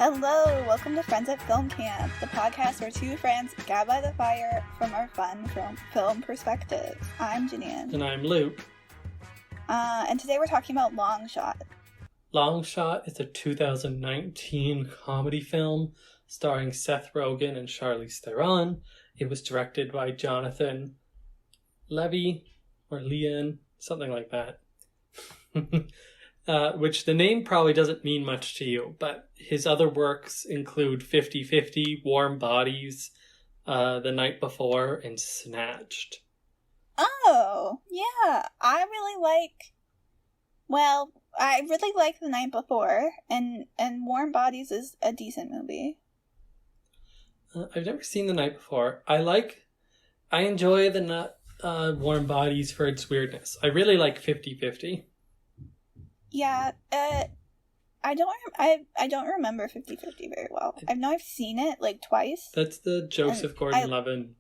Hello, welcome to Friends at Film Camp, the podcast where two friends gather by the fire from our fun film perspectives. I'm Janine. And I'm Luke. And today we're talking about Long Shot. Long Shot is a 2019 comedy film starring Seth Rogen and Charlize Theron. It was directed by Jonathan Levy, or Leon, something like that. Which the name probably doesn't mean much to you, but his other works include 50-50, Warm Bodies, The Night Before, and Snatched. Oh, yeah. I really like The Night Before, and Warm Bodies is a decent movie. I've never seen The Night Before. I enjoy the Warm Bodies for its weirdness. I really like 50-50. Yeah, I don't remember 50-50 very well. I know I've seen it like twice. That's the Joseph Gordon-Levitt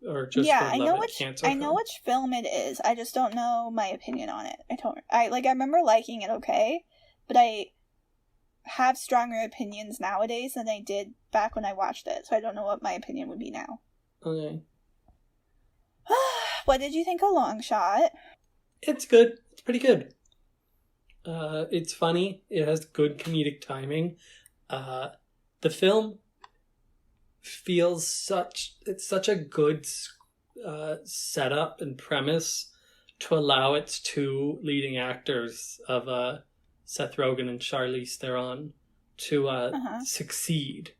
or just Gordon-Levitt cancer film. I know which film it is. I just don't know my opinion on it. I remember liking it okay, but I have stronger opinions nowadays than I did back when I watched it. So I don't know what my opinion would be now. Okay. What did you think of Long Shot? It's good. It's pretty good. It's funny. It has good comedic timing. The film feels such a good setup and premise to allow its two leading actors of Seth Rogen and Charlize Theron to succeed.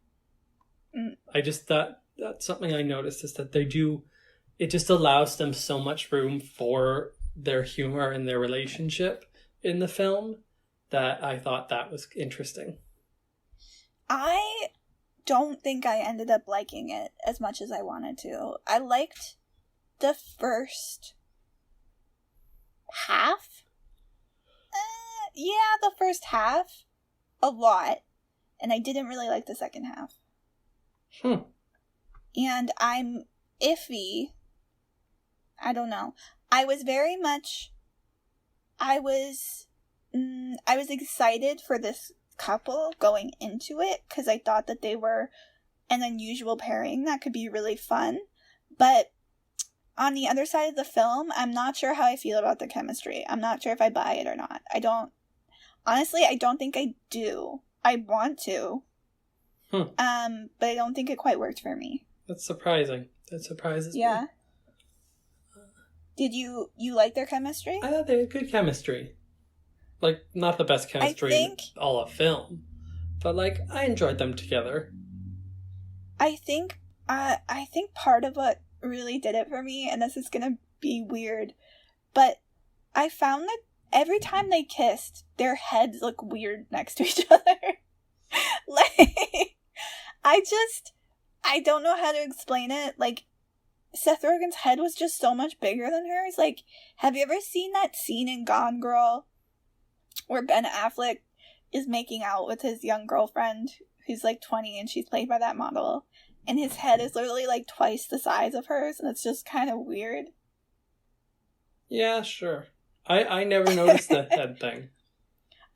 I just thought that's something I noticed is that they do. It just allows them so much room for their humor and their relationship in the film that I thought that was interesting. I don't think I ended up liking it as much as I wanted to. I liked the first half. The first half a lot, and I didn't really like the second half. And I'm iffy. I don't know. I was excited for this couple going into it because I thought that they were an unusual pairing that could be really fun. But on the other side of the film, I'm not sure how I feel about the chemistry. I'm not sure if I buy it or not. I don't think I do. I want to. But I don't think it quite worked for me. That's surprising. That surprises me. Yeah. Did you like their chemistry? I thought they had good chemistry. Like, not the best chemistry in all of film. But, I enjoyed them together. I think part of what really did it for me, and this is gonna be weird, but I found that every time they kissed, their heads look weird next to each other. I don't know how to explain it. Seth Rogen's head was just so much bigger than hers. Have you ever seen that scene in Gone Girl where Ben Affleck is making out with his young girlfriend who's 20 and she's played by that model, and his head is literally twice the size of hers, and it's just kind of weird? Yeah, sure. I never noticed the head thing.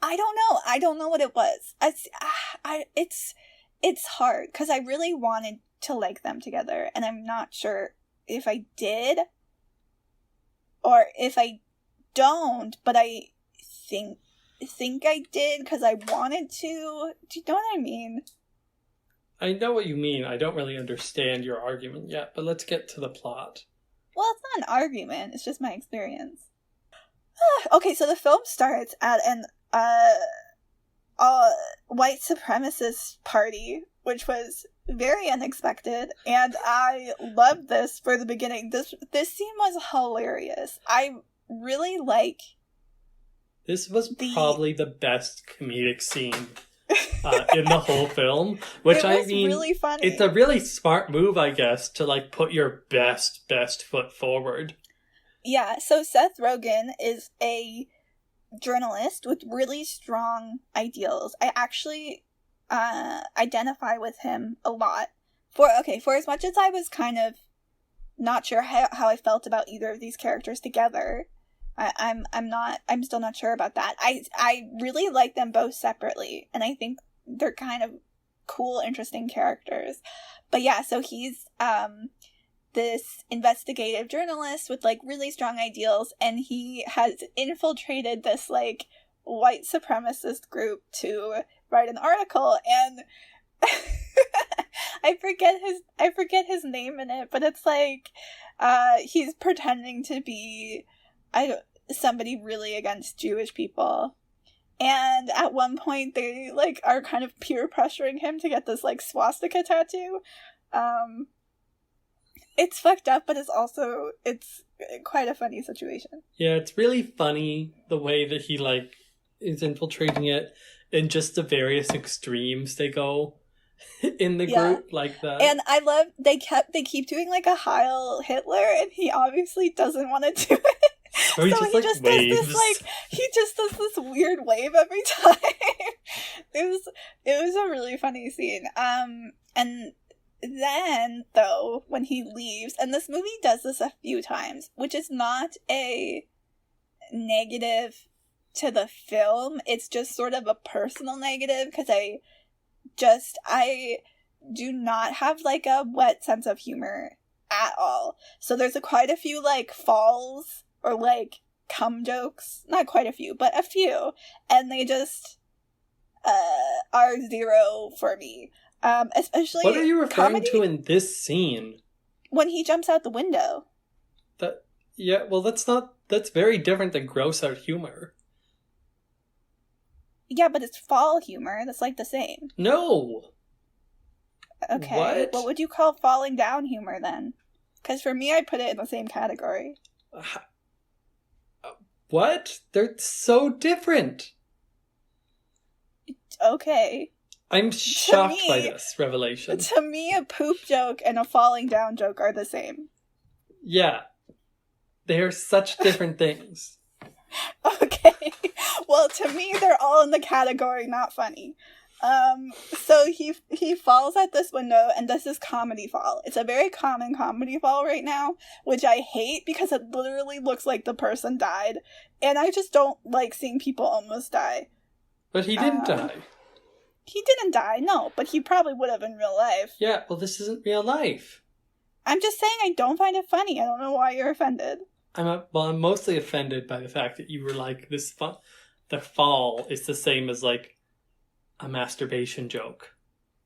I don't know what it was. It's hard because I really wanted to like them together, and I'm not sure if I did or if I don't, but I think I did because I wanted to. Do you know what I mean? I know what you mean. I don't really understand your argument yet, but let's get to the plot. Well, it's not an argument. It's just my experience. Okay, so the film starts at an white supremacist party, which was very unexpected, and I loved this for the beginning. This scene was hilarious. I really like. This was probably the best comedic scene in the whole film, which really funny. It's a really smart move, I guess, to put your best foot forward. Yeah, so Seth Rogen is a journalist with really strong ideals. I actually identify with him a lot. For as much as I was kind of not sure how I felt about either of these characters together, I'm still not sure about that. I really like them both separately, and I think they're kind of cool, interesting characters. But yeah, so he's this investigative journalist with like really strong ideals, and he has infiltrated this like white supremacist group to write an article, and I forget his name in it, but it's like he's pretending to be somebody really against Jewish people. And at one point they like are kind of peer pressuring him to get this like swastika tattoo. It's fucked up, but it's quite a funny situation. Yeah, it's really funny the way that he like is infiltrating it and just the various extremes they go in the group like that. And I love they keep doing like a Heil Hitler, and he obviously doesn't want to do it. So he just does this weird wave every time. It was a really funny scene. And then though, when he leaves, and this movie does this a few times, which is not a negative to the film, it's just sort of a personal negative, because I do not have like a wet sense of humor at all. So there's quite a few like falls or like cum jokes, not quite a few, but a few, and they just are zero for me. Especially what are you referring to in this scene? When he jumps out the window. That's very different than gross out humor. Yeah, but it's fall humor. That's like the same. No. Okay. What would you call falling down humor then? Because for me, I put it in the same category. What? They're so different. Okay. I'm shocked by this revelation. To me, a poop joke and a falling down joke are the same. Yeah. They're such different things. Okay. Well, to me, they're all in the category not funny. So he falls at this window, and this is comedy fall. It's a very common comedy fall right now, which I hate because it literally looks like the person died, and I just don't like seeing people almost die. But he didn't die. He didn't die, no, but he probably would have in real life. Yeah, well, this isn't real life. I'm just saying I don't find it funny. I don't know why you're offended. I'm mostly offended by the fact that you were like, the fall is the same as like a masturbation joke.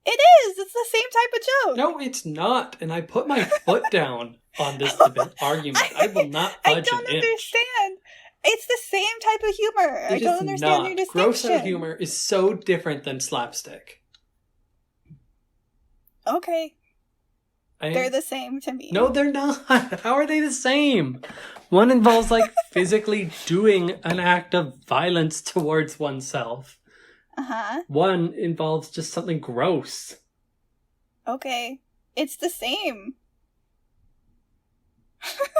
It is! It's the same type of joke! No, it's not. And I put my foot down on this argument. I will not budge an inch. I don't understand. It's the same type of humor. I don't understand your distinction. Gross out humor is so different than slapstick. Okay. They're the same to me. No, they're not. How are they the same? One involves like physically doing an act of violence towards oneself. Uh-huh. One involves just something gross. Okay. It's the same.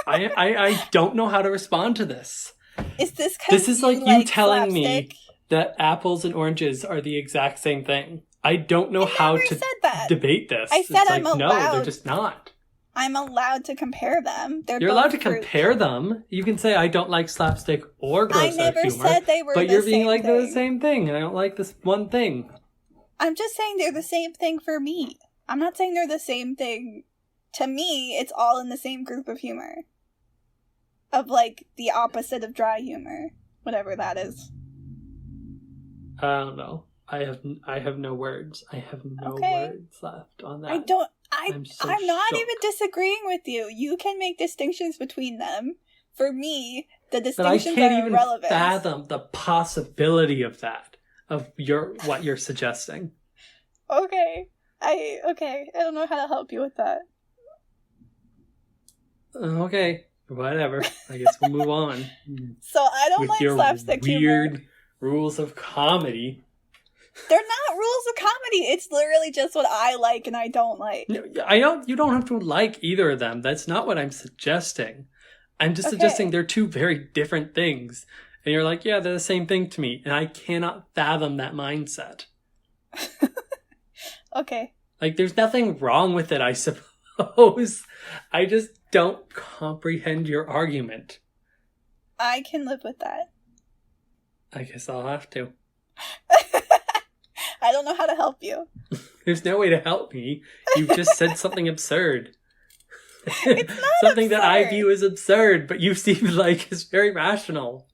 I don't know how to respond to this. Is this This is like you telling slapstick? me that apples and oranges are the exact same thing. I don't know how to debate this. I said I'm allowed. No, they're just not. I'm allowed to compare them. You're allowed to compare them. You can say I don't like slapstick or gross out humor. I never said they were the same thing. But you're being like they're the same thing, and I don't like this one thing. I'm just saying they're the same thing for me. I'm not saying they're the same thing. To me, it's all in the same group of humor. Of like the opposite of dry humor, whatever that is. I don't know. I have no words. I have no words left on that. I'm not even disagreeing with you. You can make distinctions between them. For me, the distinctions are irrelevant. But I can't even fathom the possibility of that. Of what you're suggesting. Okay. I don't know how to help you with that. Okay. Whatever. I guess we'll move on. So I don't like slapstick humor. Weird rules of comedy. They're not rules of comedy. It's literally just what I like and I don't like. You don't have to like either of them. That's not what I'm suggesting. I'm just suggesting they're two very different things. And you're like, yeah, they're the same thing to me. And I cannot fathom that mindset. Okay. Like, there's nothing wrong with it, I suppose. I just don't comprehend your argument. I can live with that. I guess I'll have to. I don't know how to help you. There's no way to help me. You just said something absurd. It's not something absurd. that I view as absurd, but you seem like is very rational.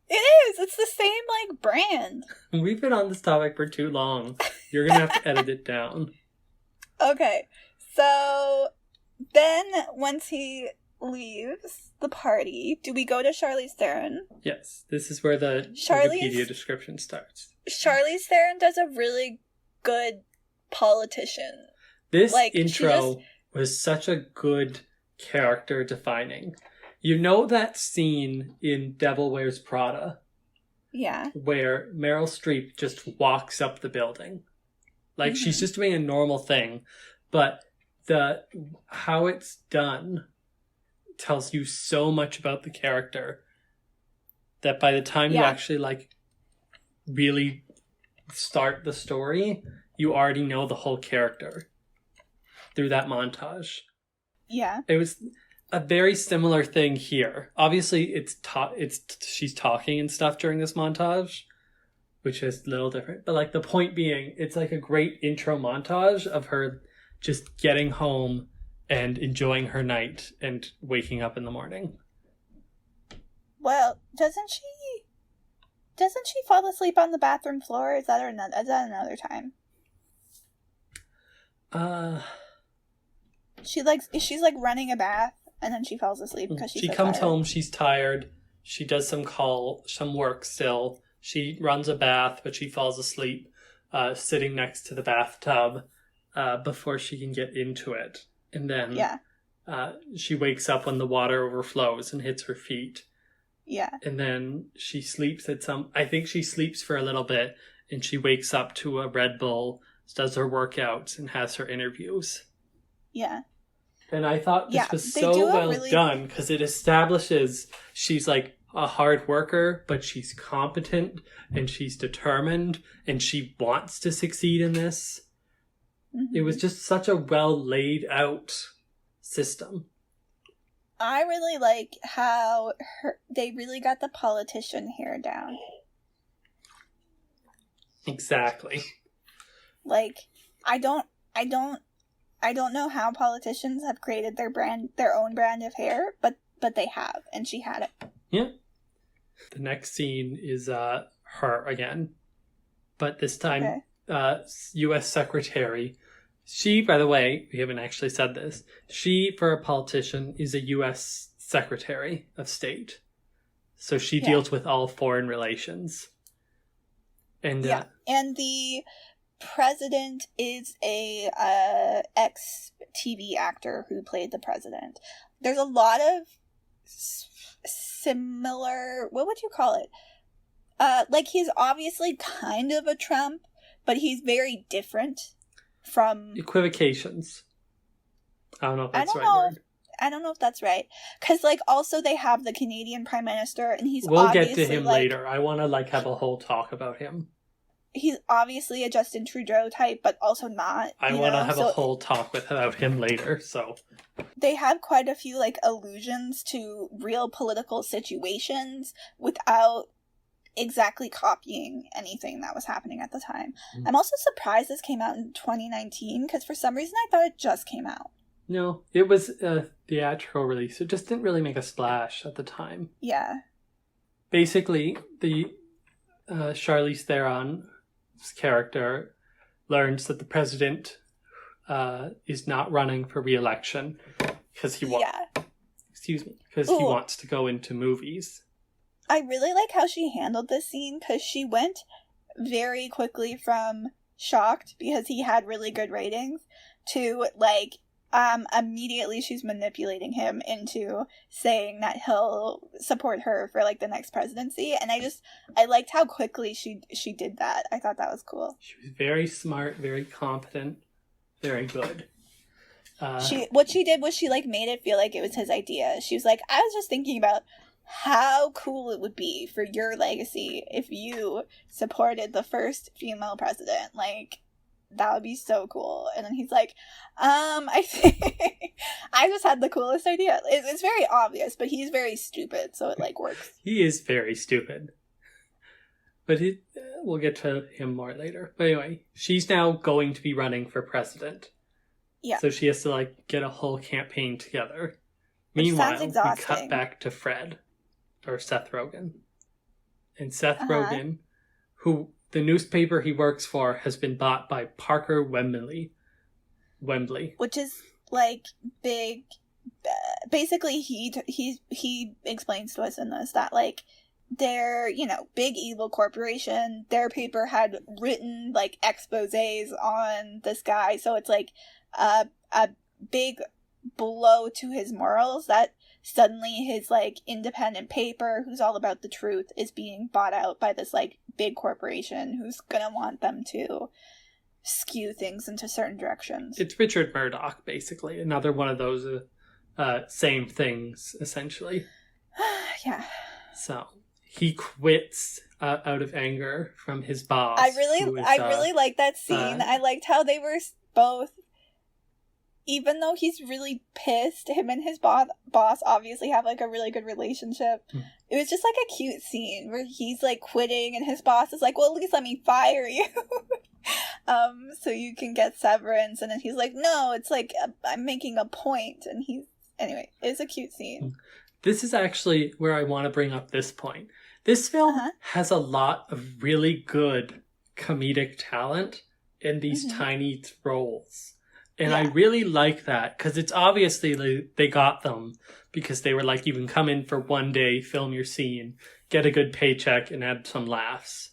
It is. It's the same, like, brand. We've been on this topic for too long. You're going to have to edit it down. Okay. So, then, once he leaves the party, do we go to Charlize Theron? Yes, this is where the Charlize- Wikipedia description starts. Charlize Theron does a really good politician. This Like, she intro was such a good character defining. You know that scene in Devil Wears Prada Yeah. where Meryl Streep just walks up the building? Like, she's just doing a normal thing, but how it's done tells you so much about the character that by the time you actually, like, really start the story, you already know the whole character through that montage. Yeah. It was a very similar thing here. Obviously, she's talking and stuff during this montage, which is a little different. But, like, the point being, it's like a great intro montage of her just getting home and enjoying her night and waking up in the morning. Well, doesn't she fall asleep on the bathroom floor? Is that another time? She's like running a bath and then she falls asleep because she comes home, she's tired, she does some work still, she runs a bath, but she falls asleep sitting next to the bathtub before she can get into it. And then she wakes up when the water overflows and hits her feet. Yeah. And then she sleeps I think she sleeps for a little bit and she wakes up to a Red Bull, does her workouts and has her interviews. Yeah. And I thought this was so well done because it establishes she's like a hard worker, but she's competent and she's determined and she wants to succeed in this. Mm-hmm. It was just such a well laid out system. I really like how they really got the politician hair down. Exactly. Like, I don't know how politicians have created their own brand of hair, but they have, and she had it. Yeah. The next scene is her again, but this time U.S. Secretary. She, by the way, we haven't actually said this. She, for a politician, is a U.S. Secretary of State, so she deals with all foreign relations. And and the president is a ex-TV actor who played the president. There's a lot of similar, what would you call it? Like, he's obviously kind of a Trump, but he's very different from... Equivocations. I don't know if that's the right word. I don't know if that's right. Because, like, also they have the Canadian Prime Minister, and We'll get to him later. I want to, like, have a whole talk about him. He's obviously a Justin Trudeau type, but also not. I want to have a whole talk about him later, so... They have quite a few, like, allusions to real political situations without exactly copying anything that was happening at the time. Mm-hmm. I'm also surprised this came out in 2019, because for some reason I thought it just came out. No, it was a theatrical release. It just didn't really make a splash at the time. Yeah. Basically, the Charlize Theron's character learns that the president is not running for re-election because he wants to go into movies. I really like how she handled this scene because she went very quickly from shocked because he had really good ratings to, like, immediately she's manipulating him into saying that he'll support her for, like, the next presidency. And I liked how quickly she did that. I thought that was cool. She was very smart, very competent, very good. What she did was she, like, made it feel like it was his idea. She was like, I was just thinking about how cool it would be for your legacy if you supported the first female president. Like, that would be so cool. And then he's like, I think I just had the coolest idea. It's very obvious, but he's very stupid, so it, like, works. He is very stupid. But we'll get to him more later. But anyway, she's now going to be running for president. Yeah. So she has to like get a whole campaign together. Which Meanwhile, sounds we exhausting. cut back to Fred, or Seth Rogen. And Seth Rogen, who the newspaper he works for has been bought by Parker Wembley. Which is like big. Basically, he explains to us in this that like their, you know, big evil corporation, their paper had written like exposés on this guy, so it's like a big blow to his morals that suddenly his like independent paper, who's all about the truth, is being bought out by this like big corporation who's gonna want them to skew things into certain directions. It's Richard Murdoch, basically. Another one of those same things, essentially. Yeah. So he quits out of anger from his boss. I really like that scene. I liked how they were both, even though he's really pissed, him and his boss obviously have like a really good relationship. It was just like a cute scene where he's like quitting and his boss is like, well, at least let me fire you. So you can get severance. And then he's like, no, it's like, I'm making a point. And anyway, it's a cute scene. This is actually where I want to bring up this point. This film has a lot of really good comedic talent in these tiny roles. And I really like that because it's obviously they got them because they were like, you can come in for one day, film your scene, get a good paycheck, and add some laughs.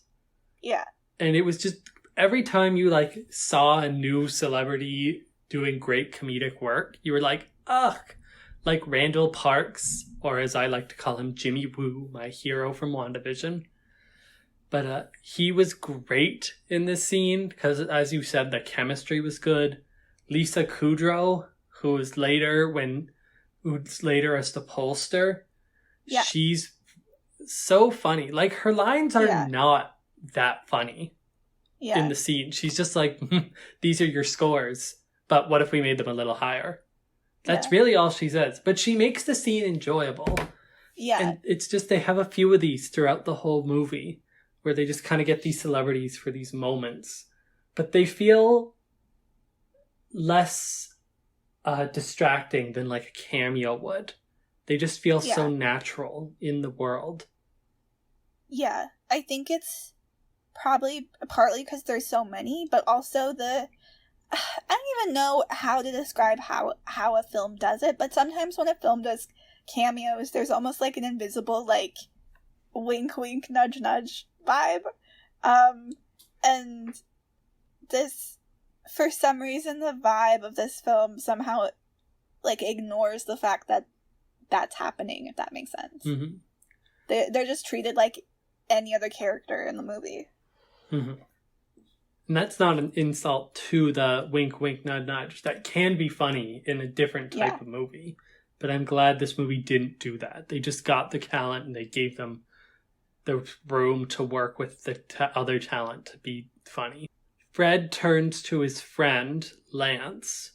Yeah. And it was just every time you like saw a new celebrity doing great comedic work, you were like, ugh. Like Randall Parks, or as I like to call him, Jimmy Woo, my hero from WandaVision. But he was great in this scene because, as you said, the chemistry was good. Lisa Kudrow, who's later as the pollster, she's so funny. Like her lines are not that funny in the scene. She's just like, these are your scores, but what if we made them a little higher? That's really all she says. But she makes the scene enjoyable. Yeah. And it's just they have a few of these throughout the whole movie where they just kind of get these celebrities for these moments. But they feel less distracting than like a cameo would. They just feel so natural in the world. Yeah. I think it's probably partly because there's so many, but also I don't even know how to describe how a film does it, but sometimes when a film does cameos, there's almost like an invisible, like, wink, wink, nudge, nudge vibe. And this, for some reason, the vibe of this film somehow, like, ignores the fact that that's happening, if that makes sense. Mm-hmm. They're just treated like any other character in the movie. Mm-hmm. And that's not an insult to the wink, wink, nudge, nudge. That can be funny in a different type of movie. But I'm glad this movie didn't do that. They just got the talent and they gave them the room to work with the other talent to be funny. Fred turns to his friend, Lance,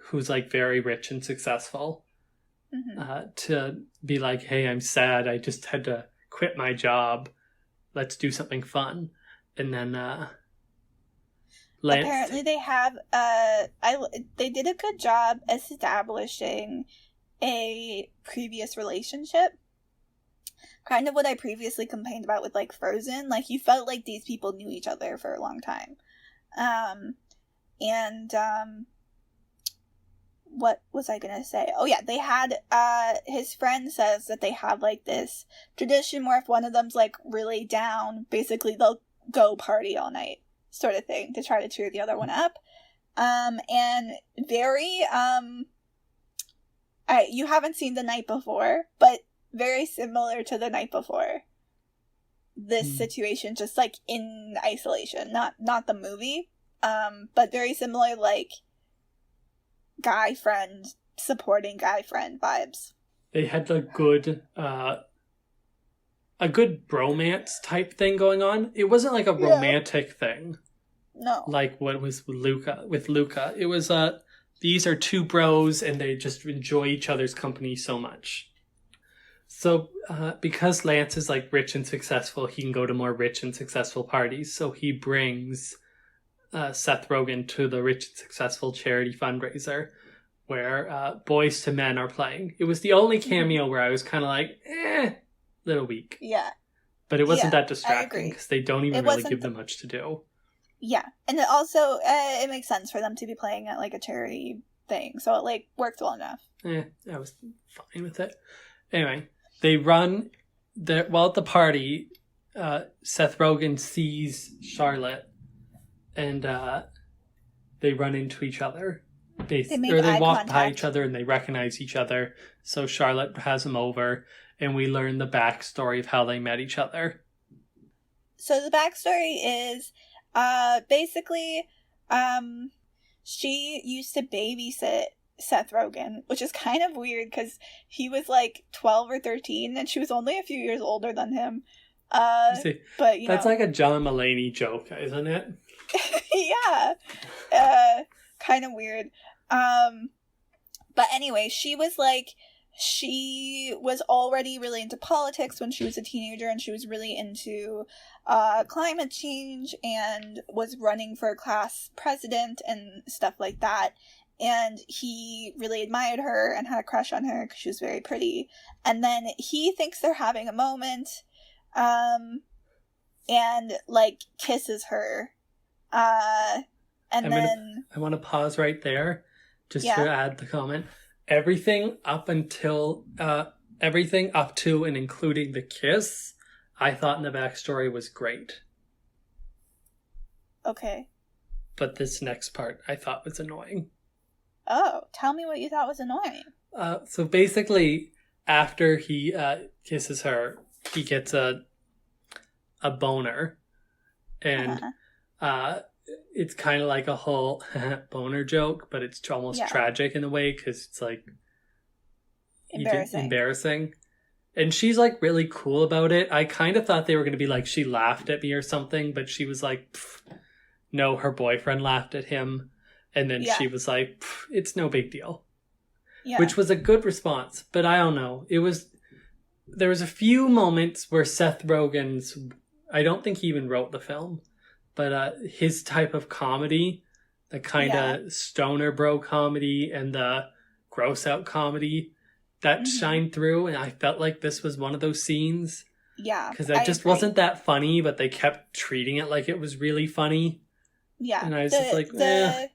who's like very rich and successful, to be like, hey, I'm sad. I just had to quit my job. Let's do something fun. And then Lance... Apparently they have they did a good job establishing a previous relationship. Kind of what I previously complained about with like Frozen. Like you felt like these people knew each other for a long time. What was I gonna say? Oh yeah, they had his friend says that they have like this tradition where if one of them's like really down, basically they'll go party all night sort of thing to try to cheer the other one up. And very you haven't seen The Night Before, but very similar to The Night Before. This situation, just like in isolation, not the movie, but very similar, like guy friend supporting guy friend vibes. They had a good bromance type thing going on. It wasn't like a romantic thing. No. Like what was with Luca. It was these are two bros and they just enjoy each other's company so much. So, because Lance is like rich and successful, he can go to more rich and successful parties. So he brings Seth Rogen to the rich and successful charity fundraiser where Boys to Men are playing. It was the only cameo where I was kind of like, little weak. Yeah. But it wasn't Yeah, that distracting because they don't even It really wasn't give them much to do. Yeah, and it also, it makes sense for them to be playing at, like, a charity thing, so it, like, worked well enough. I was fine with it. Anyway, they run, while at the party, Seth Rogen sees Charlotte, and they run into each other. They walk by each other and they recognize each other. So Charlotte has him over, and we learn the backstory of how they met each other. So the backstory is, basically, she used to babysit Seth Rogen, which is kind of weird because he was like 12 or 13 and she was only a few years older than him. But that's like a John Mulaney joke, isn't it? Yeah. Kind of weird. But anyway, she was already really into politics when she was a teenager, and she was really into climate change and was running for class president and stuff like that. And he really admired her and had a crush on her because she was very pretty. And then he thinks they're having a moment, and like kisses her. I want to pause right there just to add the comment. Everything up to and including the kiss, I thought in the backstory was great. Okay. But this next part I thought was annoying. Oh, tell me what you thought was annoying. So basically, after he kisses her, he gets a boner, and it's kind of like a whole boner joke, but it's almost tragic in a way because it's like embarrassing. And she's like really cool about it. I kind of thought they were going to be like she laughed at me or something, but she was like, no, her boyfriend laughed at him. And then she was like, it's no big deal. Yeah. Which was a good response, but I don't know. There was a few moments where Seth Rogen's, I don't think he even wrote the film, but his type of comedy, the kind of stoner bro comedy and the gross out comedy, that shined through, and I felt like this was one of those scenes. Yeah. Because it just wasn't that funny, but they kept treating it like it was really funny. Yeah. And I was just like, the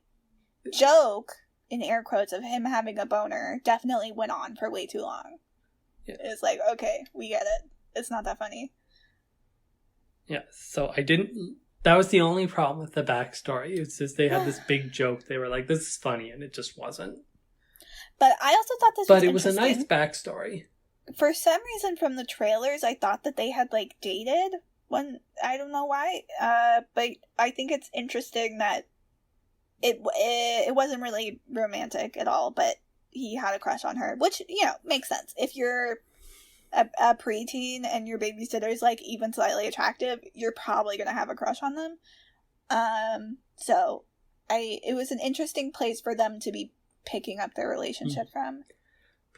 joke, in air quotes, of him having a boner definitely went on for way too long. Yeah. It's like, okay, we get it. It's not that funny. Yeah, so that was the only problem with the backstory. It's just they had this big joke. They were like, this is funny, and it just wasn't. But I also thought this was interesting. But it was a nice backstory. For some reason, from the trailers, I thought that they had, like, dated when, I don't know why, but I think it's interesting that it wasn't really romantic at all, but he had a crush on her, which, makes sense. If you're a preteen and your babysitter is, like, even slightly attractive, you're probably going to have a crush on them. So it was an interesting place for them to be picking up their relationship from.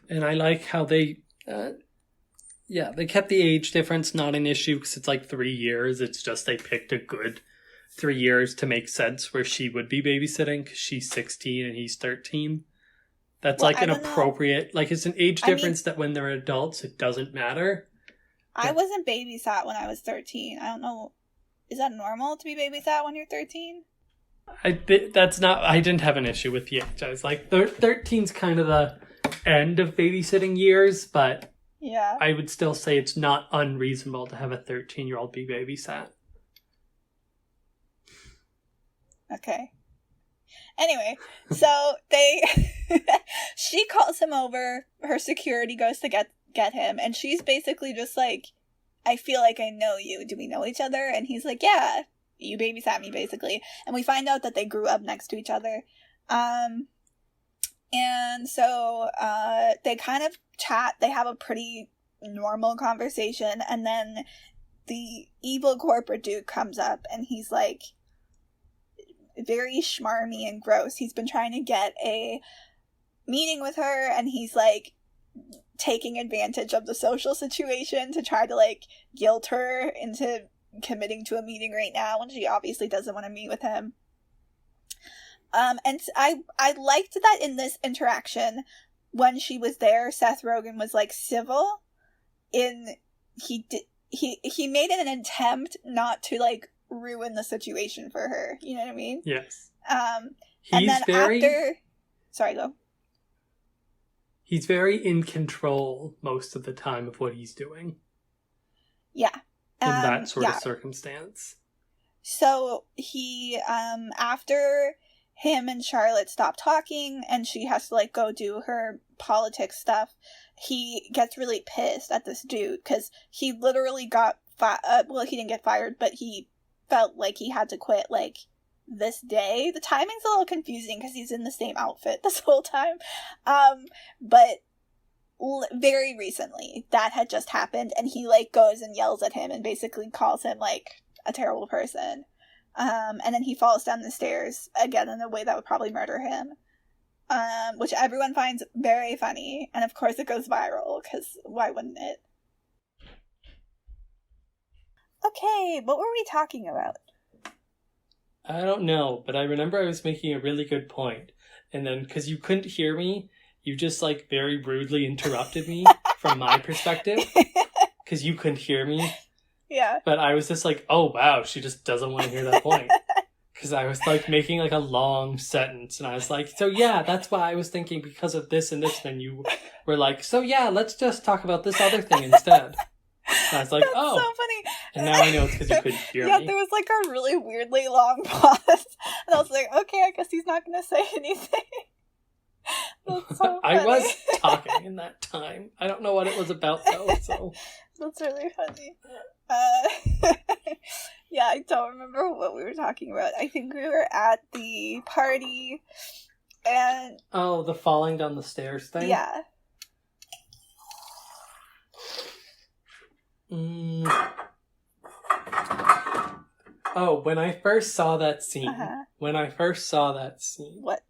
And I like how they kept the age difference not an issue because it's like 3 years. It's just they picked a good 3 years to make sense where she would be babysitting because she's 16 and he's 13. That's like an appropriate, like it's an age difference that when they're adults, it doesn't matter. I wasn't babysat when I was 13. I don't know. Is that normal to be babysat when you're 13? I didn't have an issue with the age. I was like, 13's kind of the end of babysitting years, but I would still say it's not unreasonable to have a 13-year-old be babysat. Okay. Anyway, so she calls him over, her security goes to get him, and she's basically just like, I feel like I know you. Do we know each other? And he's like, yeah, you babysat me, basically. And we find out that they grew up next to each other. And so they kind of chat. They have a pretty normal conversation. And then the evil corporate dude comes up and he's like very schmarmy and gross. He's been trying to get a meeting with her and he's like taking advantage of the social situation to try to, like, guilt her into committing to a meeting right now when she obviously doesn't want to meet with him. And I liked that in this interaction, when she was there, Seth Rogen was, like, civil. He made it an attempt not to, like, ruin the situation for her. You know what I mean? Yes. And then after... Sorry, go. He's very in control most of the time of what he's doing. Yeah. In that sort of circumstance. So he, after him and Charlotte stop talking and she has to, like, go do her politics stuff, he gets really pissed at this dude because he literally got well, he didn't get fired, but he felt like he had to quit, like, this day. The timing's a little confusing because he's in the same outfit this whole time. But very recently that had just happened, and he, like, goes and yells at him and basically calls him, like, a terrible person. And then he falls down the stairs again in a way that would probably murder him. Which everyone finds very funny, and of course it goes viral, because why wouldn't it? Okay, what were we talking about? I don't know, but I remember I was making a really good point, and then, because you couldn't hear me, you just, like, very rudely interrupted me from my perspective, because you couldn't hear me. Yeah. But I was just like, oh wow, she just doesn't want to hear that point. Because I was, like, making, like, a long sentence, and I was like, so yeah, that's why I was thinking because of this and this, and you were like, so yeah, let's just talk about this other thing instead. And I was like, That's oh. so funny. And now I know it's because you couldn't hear me. Yeah, there was, like, a really weirdly long pause. And I was like, okay, I guess he's not going to say anything. That's so funny. I was talking in that time. I don't know what it was about, though, so. That's really funny. Yeah, I don't remember what we were talking about. I think we were at the party, and... Oh, the falling down the stairs thing? Yeah. Oh, when I first saw that scene, What?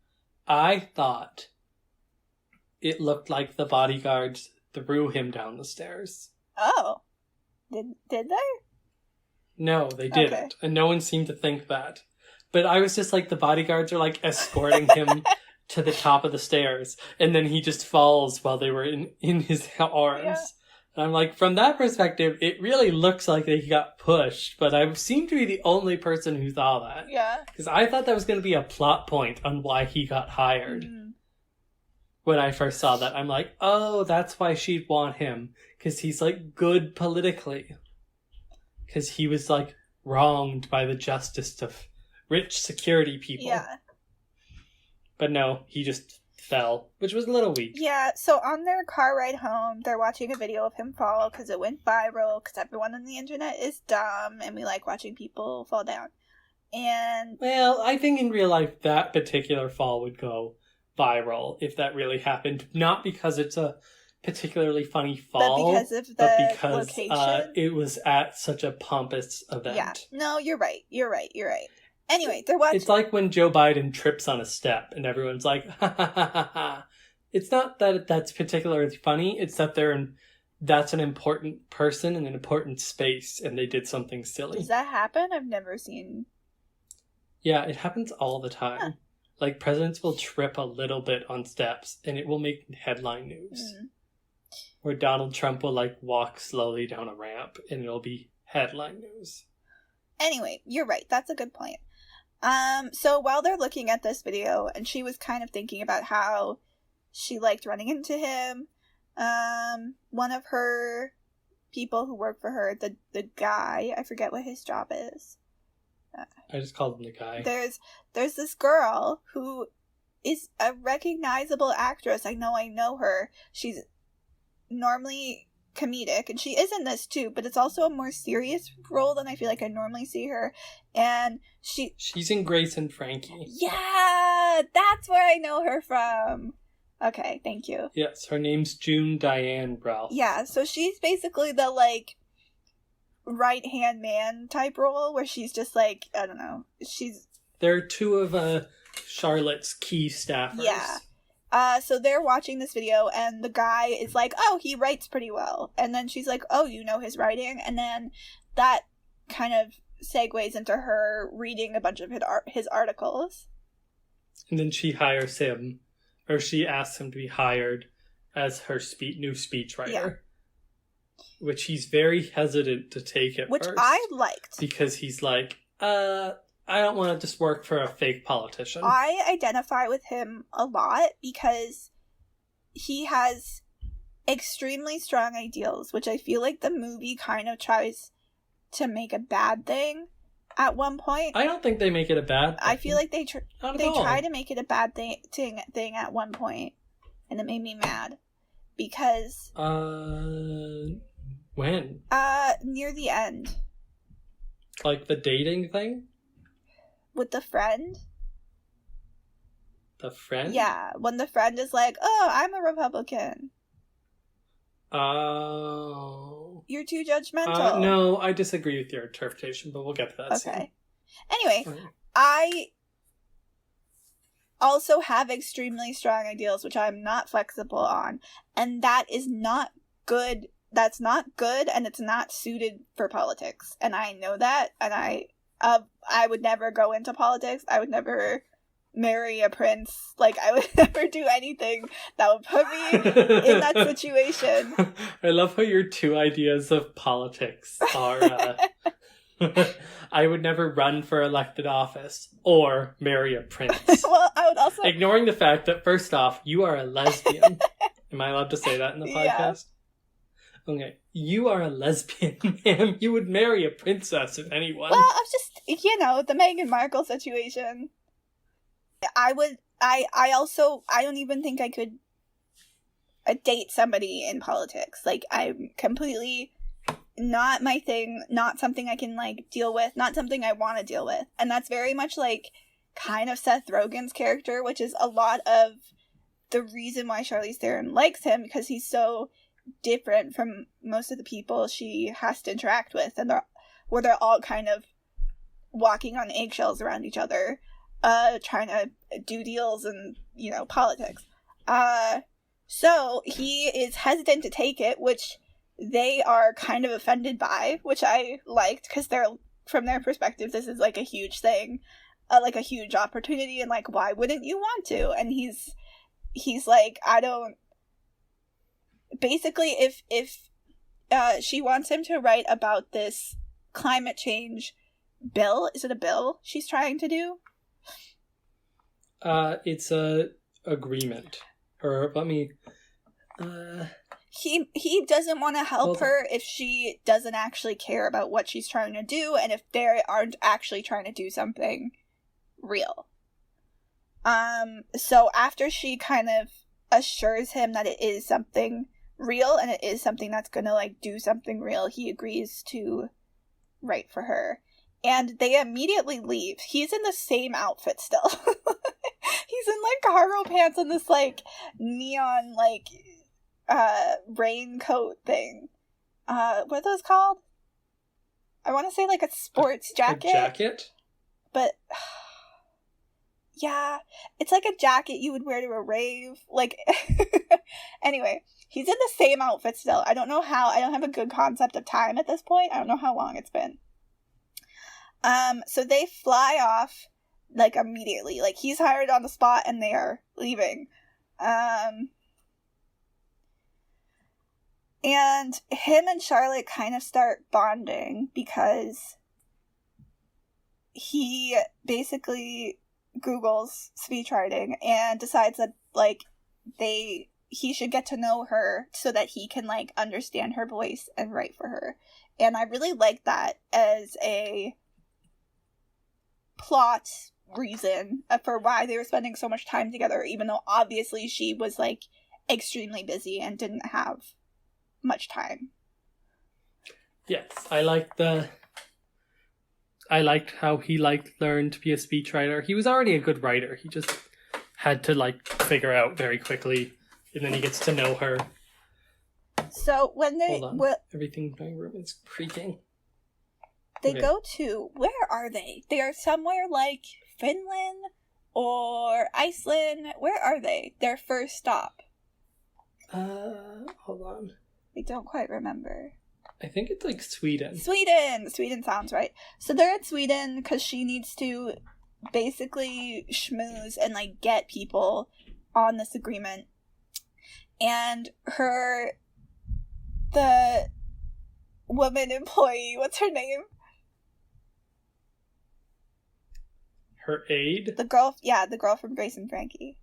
I thought it looked like the bodyguards threw him down the stairs. Oh. Did they? No, they didn't. Okay. And no one seemed to think that. But I was just like, the bodyguards are, like, escorting him to the top of the stairs. And then he just falls while they were in his arms. Yeah. And I'm like, from that perspective, it really looks like that he got pushed. But I seem to be the only person who thought that. Yeah. Because I thought that was going to be a plot point on why he got hired. Mm. When I first saw that, I'm like, oh, that's why she'd want him. Because he's, like, good politically. Because he was, like, wronged by the justice of rich security people. Yeah. But no, he just fell, which was a little weak. Yeah, so on their car ride home, they're watching a video of him fall because it went viral, because everyone on the internet is dumb, and we like watching people fall down. And... Well, I think in real life that particular fall would go viral if that really happened. Not because it's a particularly funny fall, but because location. It was at such a pompous event. Yeah, no, you're right. Anyway, they're watching... It's like when Joe Biden trips on a step and everyone's like, ha ha ha ha ha. It's not that that's particularly funny, it's that that's an important person in an important space and they did something silly. Does that happen? I've never seen... Yeah, it happens all the time. Huh. Like, presidents will trip a little bit on steps and it will make headline news. Mm. Where Donald Trump will, like, walk slowly down a ramp and it'll be headline news. Anyway, you're right. That's a good point. So while they're looking at this video, and she was kind of thinking about how she liked running into him, one of her people who work for her, the guy, I forget what his job is. I just called him the guy. There's this girl who is a recognizable actress. I know her. She's normally comedic, and she is in this too, but it's also a more serious role than I feel like I normally see her. And she's in Grace and Frankie. Yeah, that's where I know her from. Okay, thank you. Yes, her name's June Diane Ralph. Yeah, so she's basically the, like, right-hand man type role, where she's just like, I don't know, they're two of Charlotte's key staffers. Yeah. So they're watching this video, and the guy is like, oh, he writes pretty well. And then she's like, oh, you know his writing? And then that kind of segues into her reading a bunch of his articles. And then she hires him, or she asks him to be hired as her new speechwriter. Yeah. Which he's very hesitant to take at first. Which I liked. Because he's like, I don't want to just work for a fake politician. I identify with him a lot because he has extremely strong ideals, which I feel like the movie kind of tries to make a bad thing at one point. I don't think they make it a bad thing. I feel like they try to make it a bad thing at one point, and it made me mad because when? Near the end. Like the dating thing? With the friend? The friend? Yeah, when the friend is like, oh, I'm a Republican. Oh. You're too judgmental. No, I disagree with your interpretation, but we'll get to that soon. Okay. Anyway, I also have extremely strong ideals, which I'm not flexible on, and that is not good. That's not good, and it's not suited for politics, and I know that, and I would never go into politics. I would never marry a prince. Like, I would never do anything that would put me in that situation. I love how your two ideas of politics are, I would never run for elected office or marry a prince. Well, I would also... Ignoring the fact that, first off, you are a lesbian. Am I allowed to say that in the podcast? Yeah. Okay. You are a lesbian, ma'am. You would marry a princess if anyone. Well, I was just, the Meghan Markle situation. I don't even think I could date somebody in politics. Like, I'm completely not my thing, not something I can, like, deal with, not something I want to deal with. And that's very much, like, kind of Seth Rogen's character, which is a lot of the reason why Charlize Theron likes him, because he's so different from most of the people she has to interact with, and they're all kind of walking on eggshells around each other, trying to do deals and, politics. So he is hesitant to take it, which they are kind of offended by, which I liked, because from their perspective, this is like a huge thing, like a huge opportunity, and like, why wouldn't you want to? And he's like, I don't. Basically, if she wants him to write about this climate change bill, is it a bill she's trying to do? It's a agreement. Or let me. He doesn't want to help her if she doesn't actually care about what she's trying to do, and if they aren't actually trying to do something real. So after she kind of assures him that it is something real and it is something that's gonna, like, do something real, he agrees to write for her. And they immediately leave. He's in the same outfit still. He's in, like, cargo pants and this, like, neon, like, raincoat thing. What are those called? I want to say, like, a sports jacket. A jacket? But, yeah, it's like a jacket you would wear to a rave. Like, anyway, he's in the same outfit still. I don't know how. I don't have a good concept of time at this point. I don't know how long it's been. So they fly off, like, immediately. Like, he's hired on the spot and they are leaving. And him and Charlotte kind of start bonding because he basically Googles speechwriting and decides that, like, he should get to know her so that he can, like, understand her voice and write for her. And I really like that as a plot reason for why they were spending so much time together, even though obviously she was, like, extremely busy and didn't have much time. Yes, I liked how he, like, learned to be a speechwriter. He was already a good writer. He just had to, like, figure out very quickly, and then he gets to know her. So when they... Hold on. Everything in my room is creaking. They go to... Where are they? They are somewhere like Finland or Iceland. Where are they? Their first stop. Hold on. I don't quite remember. I think it's like Sweden. Sweden sounds right. So they're in Sweden because she needs to basically schmooze and like get people on this agreement. And the woman employee, what's her name? Her aide? The girl from Grace and Frankie.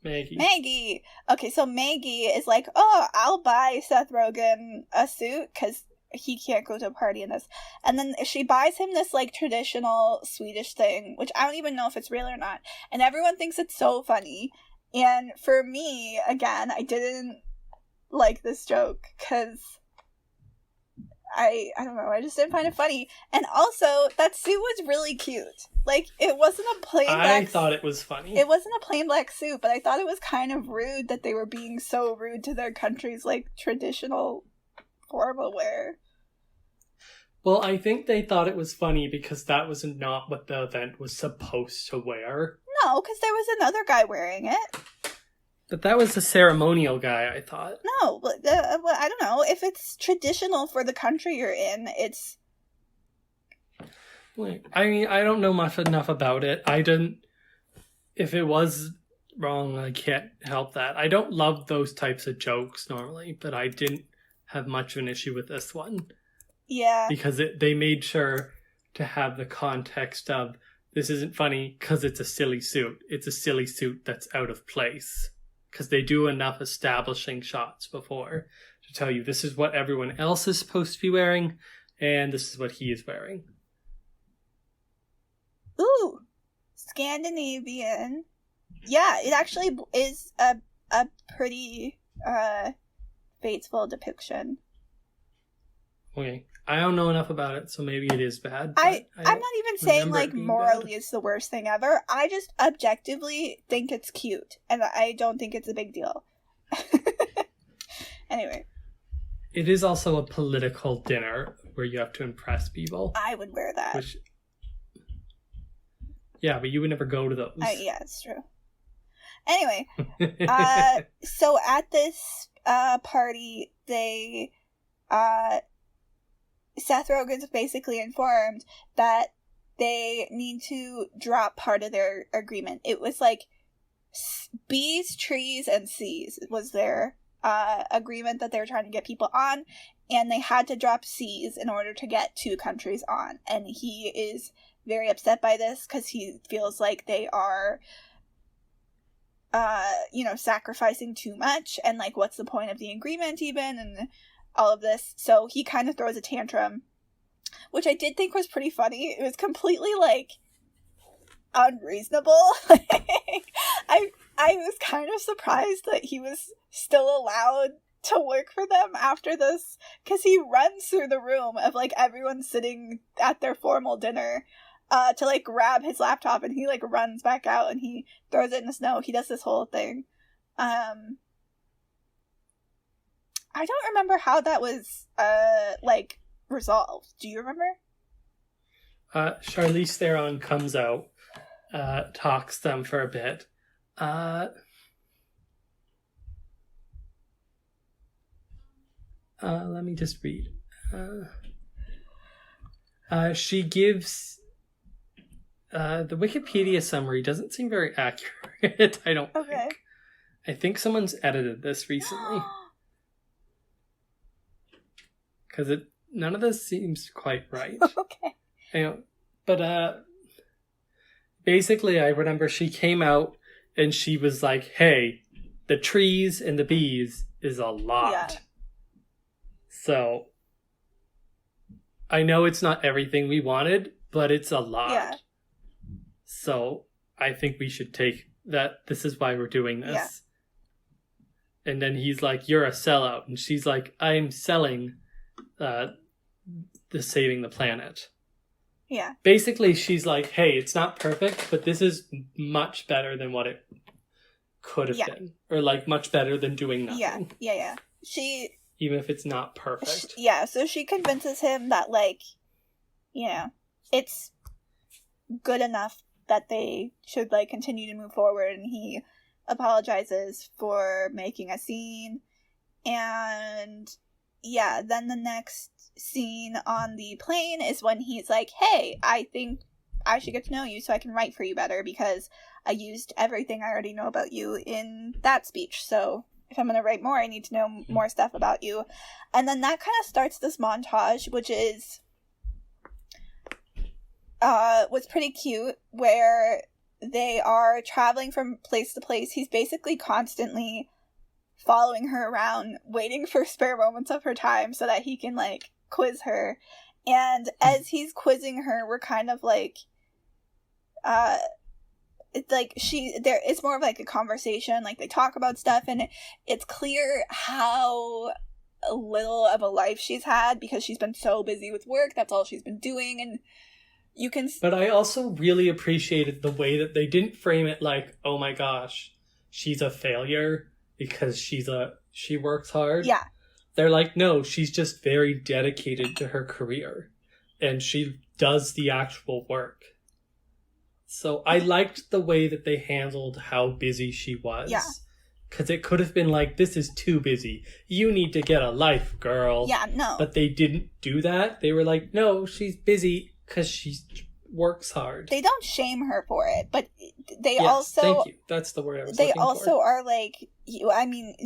Maggie! Okay, so Maggie is like, oh, I'll buy Seth Rogen a suit, because he can't go to a party in this. And then she buys him this, like, traditional Swedish thing, which I don't even know if it's real or not. And everyone thinks it's so funny. And for me, again, I didn't like this joke, because I don't know, I just didn't find it funny. And also, that suit was really cute. Like, it wasn't a plain black... I thought it was funny. It wasn't a plain black suit, but I thought it was kind of rude that they were being so rude to their country's, like, traditional formal wear. Well, I think they thought it was funny because that was not what the event was supposed to wear. No, because there was another guy wearing it. But that was a ceremonial guy, I thought. No, but well, I don't know. If it's traditional for the country you're in, it's... I mean, I don't know enough about it. I didn't... If it was wrong, I can't help that. I don't love those types of jokes normally, but I didn't have much of an issue with this one. Yeah. Because they made sure to have the context of, this isn't funny because it's a silly suit. It's a silly suit that's out of place. Because they do enough establishing shots before to tell you this is what everyone else is supposed to be wearing, and this is what he is wearing. Ooh, Scandinavian. Yeah, it actually is a pretty faithful depiction. Okay, I don't know enough about it, so maybe it is bad. I'm not even saying like morally it's the worst thing ever. I just objectively think it's cute, and I don't think it's a big deal. Anyway. It is also a political dinner where you have to impress people. I would wear that. Yeah, but you would never go to those. Yeah, it's true. Anyway, so at this party, they... Seth Rogen's basically informed that they need to drop part of their agreement. It was like B's, trees, and C's was their agreement that they were trying to get people on, and they had to drop C's in order to get 2 countries on. And he is very upset by this because he feels like they are sacrificing too much, and like what's the point of the agreement even, and all of this. So he kind of throws a tantrum, which I did think was pretty funny. It was completely like unreasonable. I was kind of surprised that he was still allowed to work for them after this, because he runs through the room of like everyone sitting at their formal dinner to like grab his laptop, and he like runs back out and he throws it in the snow. He does this whole thing. I don't remember how that was like resolved. Do you remember? Charlize Theron comes out, talks to them for a bit. Let me just read. She gives the Wikipedia summary doesn't seem very accurate. I don't think. I think someone's edited this recently. Because none of this seems quite right. Okay. But basically, I remember she came out and she was like, hey, the trees and the bees is a lot. Yeah. So, I know it's not everything we wanted, but it's a lot. Yeah. So, I think we should take that. This is why we're doing this. Yeah. And then he's like, you're a sellout. And she's like, I'm selling the saving the planet. Yeah. Basically, she's like, hey, it's not perfect, but this is much better than what it could have been. Or like much better than doing nothing. Yeah. Even if it's not perfect. So she convinces him that, like, it's good enough that they should, like, continue to move forward, and he apologizes for making a scene. And yeah, then the next scene on the plane is when he's like, hey, I think I should get to know you so I can write for you better, because I used everything I already know about you in that speech, so if I'm going to write more, I need to know more stuff about you. And then that kind of starts this montage, which is was pretty cute, where they are traveling from place to place. He's basically constantly following her around, waiting for spare moments of her time so that he can, like, quiz her. And as he's quizzing her, we're kind of like, it's like it's more of like a conversation, like they talk about stuff, and it's clear how little of a life she's had because she's been so busy with work. That's all she's been doing, and you can... But I also really appreciated the way that they didn't frame it like, oh my gosh, she's a failure because she works hard. Yeah. They're like, no, she's just very dedicated to her career, and she does the actual work. So I liked the way that they handled how busy she was. Yeah. Because it could have been like, this is too busy. You need to get a life, girl. Yeah, no. But they didn't do that. They were like, no, she's busy because she works hard. They don't shame her for it, but they yes, also... Thank you. That's the word I was looking for. They also are like,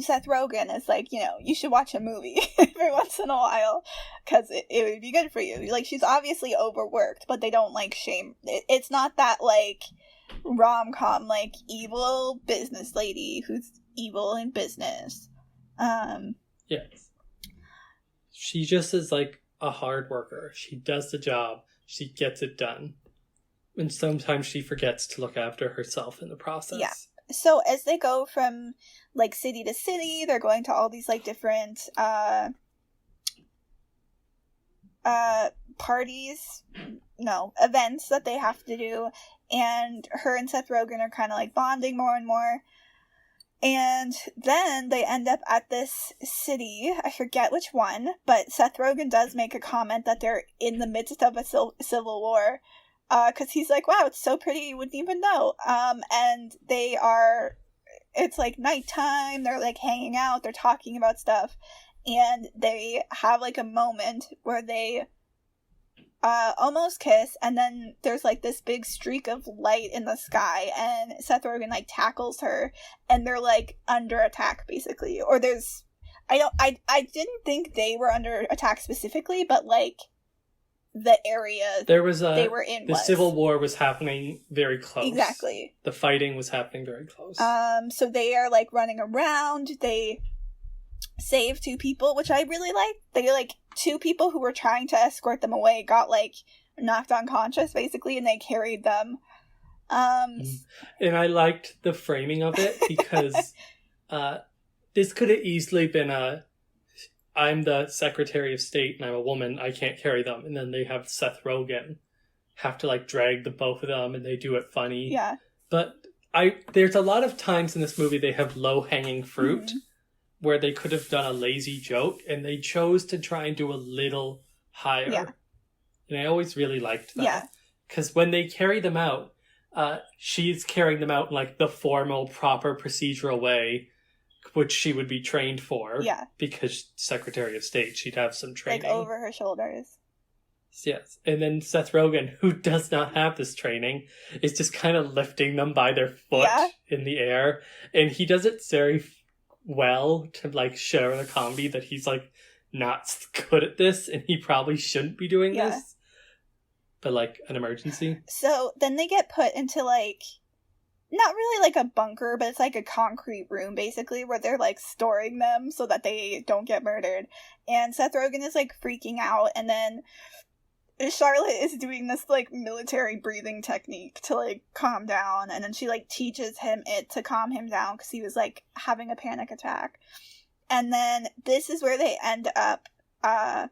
Seth Rogen is like, you should watch a movie every once in a while because it would be good for you. Like, she's obviously overworked, but they don't, like, shame... It's not that, like, rom-com, like, evil business lady who's evil in business. Yes. She just is, like, a hard worker. She does the job. She gets it done. And sometimes she forgets to look after herself in the process. Yeah. So as they go from, like, city to city, they're going to all these, like, different events that they have to do. And her and Seth Rogen are kind of, like, bonding more and more. And then they end up at this city. I forget which one, but Seth Rogen does make a comment that they're in the midst of a civil war. Because he's like, wow, it's so pretty, you wouldn't even know. And it's like nighttime, they're like hanging out, they're talking about stuff. And they have like a moment where they almost kiss, and then there's like this big streak of light in the sky, and Seth Rogen like tackles her, and they're like under attack basically. Or I didn't think they were under attack specifically, but like the area they were in, the Civil War was happening very close. Exactly. The fighting was happening very close. So they are like running around. They save two people, which I really like. They like two people who were trying to escort them away got like knocked unconscious basically, and they carried them. And I liked the framing of it because this could have easily been I'm the Secretary of State and I'm a woman, I can't carry them. And then they have Seth Rogen have to like drag the both of them, and they do it funny. Yeah. But there's a lot of times in this movie they have low-hanging fruit where they could have done a lazy joke, and they chose to try and do a little higher. Yeah. And I always really liked that. Yeah. Because when they carry them out, she's carrying them out in like the formal, proper, procedural way, which she would be trained for. Yeah. Because Secretary of State, she'd have some training. Like over her shoulders. Yes. And then Seth Rogen, who does not have this training, is just kind of lifting them by their foot in the air. And he does it very well to like show the comedy that he's like not good at this, and he probably shouldn't be doing this. But like an emergency. So then they get put into like, not really like a bunker, but it's like a concrete room basically where they're like storing them so that they don't get murdered. And Seth Rogen is like freaking out, and then Charlotte is doing this like military breathing technique to like calm down, and then she like teaches him it to calm him down because he was like having a panic attack. And then this is where they end up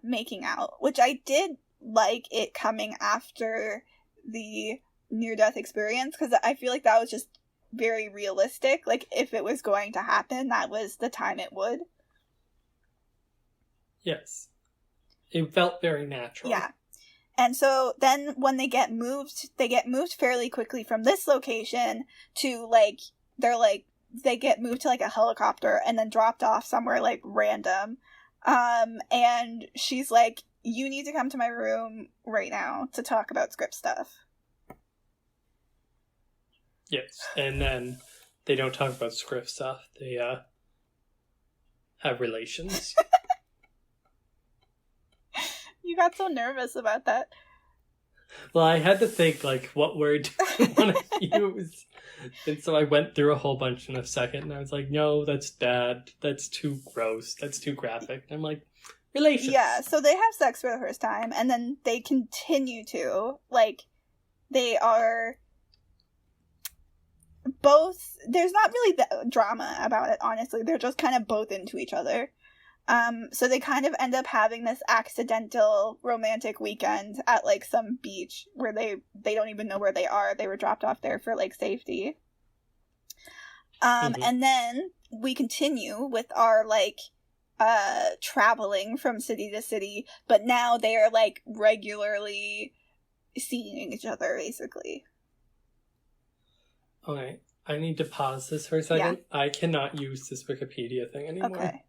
making out, which I did like it coming after the near-death experience, because I feel like that was just very realistic. Like, if it was going to happen, that was the time it would. Yes. It felt very natural. Yeah. And so then when they get moved fairly quickly from this location to, like, they get moved to, like, a helicopter and then dropped off somewhere, like, random. And she's like, you need to come to my room right now to talk about script stuff. Yes, and then they don't talk about script stuff. They, have relations. You got so nervous about that. Well, I had to think, like, what word do I want to use? And so I went through a whole bunch in a second, and I was like, no, that's bad. That's too gross. That's too graphic. And I'm like, relations. Yeah, so they have sex for the first time, and then they continue to. Like, they are both... There's not really the drama about it, honestly. They're just kind of both into each other. So they kind of end up having this accidental romantic weekend at, like, some beach where they don't even know where they are. They were dropped off there for, like, safety. And then we continue with our, like, traveling from city to city, but now they are, like, regularly seeing each other, basically. Okay, I need to pause this for a second. Yeah. I cannot use this Wikipedia thing anymore. Okay.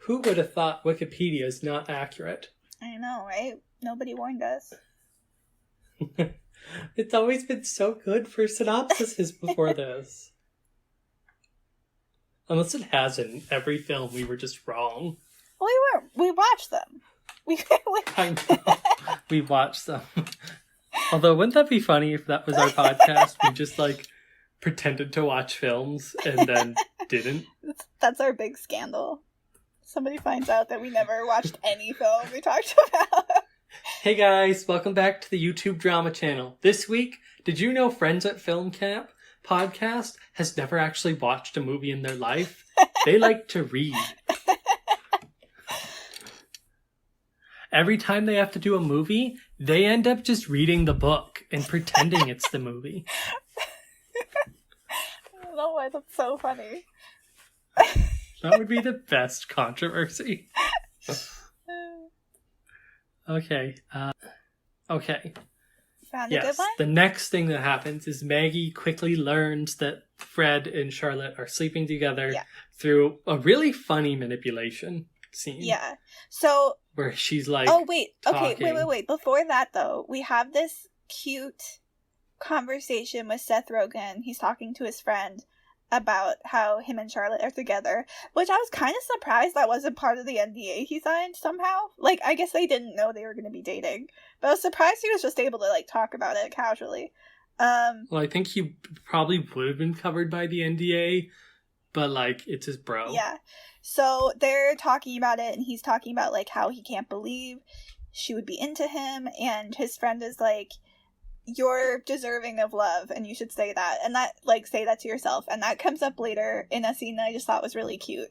Who would have thought Wikipedia is not accurate? I know, right? Nobody warned us. It's always been so good for synopsises before this. Unless it hasn't. Every film we were just wrong. Well, we watched them. I know. We watched them. Although, wouldn't that be funny if that was our podcast? We just, like, pretended to watch films and then didn't. That's our big scandal. Somebody finds out that we never watched any film we talked about. Hey guys, welcome back to the YouTube drama channel. This week, did you know Friends at Film Camp podcast has never actually watched a movie in their life? They like to read. Every time they have to do a movie, they end up just reading the book and pretending it's the movie. I don't know why that's so funny. That would be the best controversy. Okay. Okay. Found a good one? The next thing that happens is Maggie quickly learns that Fred and Charlotte are sleeping together through a really funny manipulation scene. Yeah. So... Where she's like... Oh, wait. Talking. Okay, wait. Before that, though, we have this cute conversation with Seth Rogen. He's talking to his friend about how him and Charlotte are together, which I was kind of surprised that wasn't part of the NDA he signed somehow. Like, I guess they didn't know they were going to be dating, but I was surprised he was just able to, like, talk about it casually. Well, I think he probably would have been covered by the NDA, but, like, it's his bro. Yeah. So they're talking about it, and he's talking about, like, how he can't believe she would be into him, and his friend is like, you're deserving of love, and you should say that, and that, like, say that to yourself, and that comes up later in a scene that I just thought was really cute.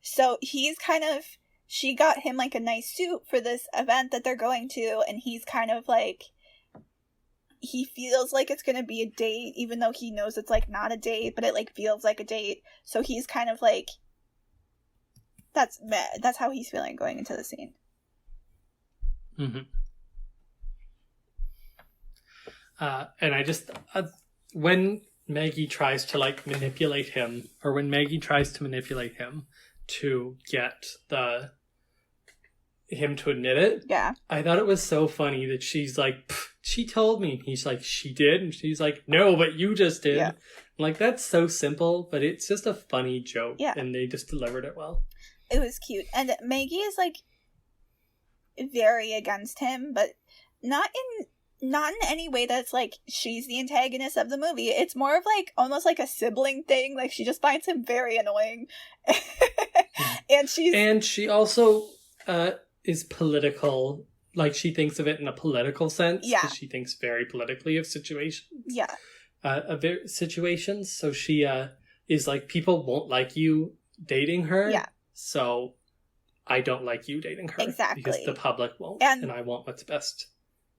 So he's kind of, she got him, like, a nice suit for this event that they're going to, and he's kind of, like, he feels like it's gonna be a date, even though he knows it's, like, not a date, but it, like, feels like a date, so he's kind of, like, that's how he's feeling going into the scene. Mm-hmm. And I just, when Maggie tries to, like, manipulate him, or when Maggie tries to manipulate him to get him to admit it, I thought it was so funny that she's like, she told me. He's like, she did? And she's like, no, but you just did. Yeah. Like, that's so simple, but it's just a funny joke, and they just delivered it well. It was cute. And Maggie is, like, very against him, but not in any way that's, like, she's the antagonist of the movie. It's more of, like, almost like a sibling thing. Like, she just finds him very annoying. And she also is political. Like, she thinks of it in a political sense. Yeah. Because she thinks very politically of situations. Yeah. Situations. So she is like, people won't like you dating her. Yeah. So I don't like you dating her. Exactly. Because the public won't. And I want what's best.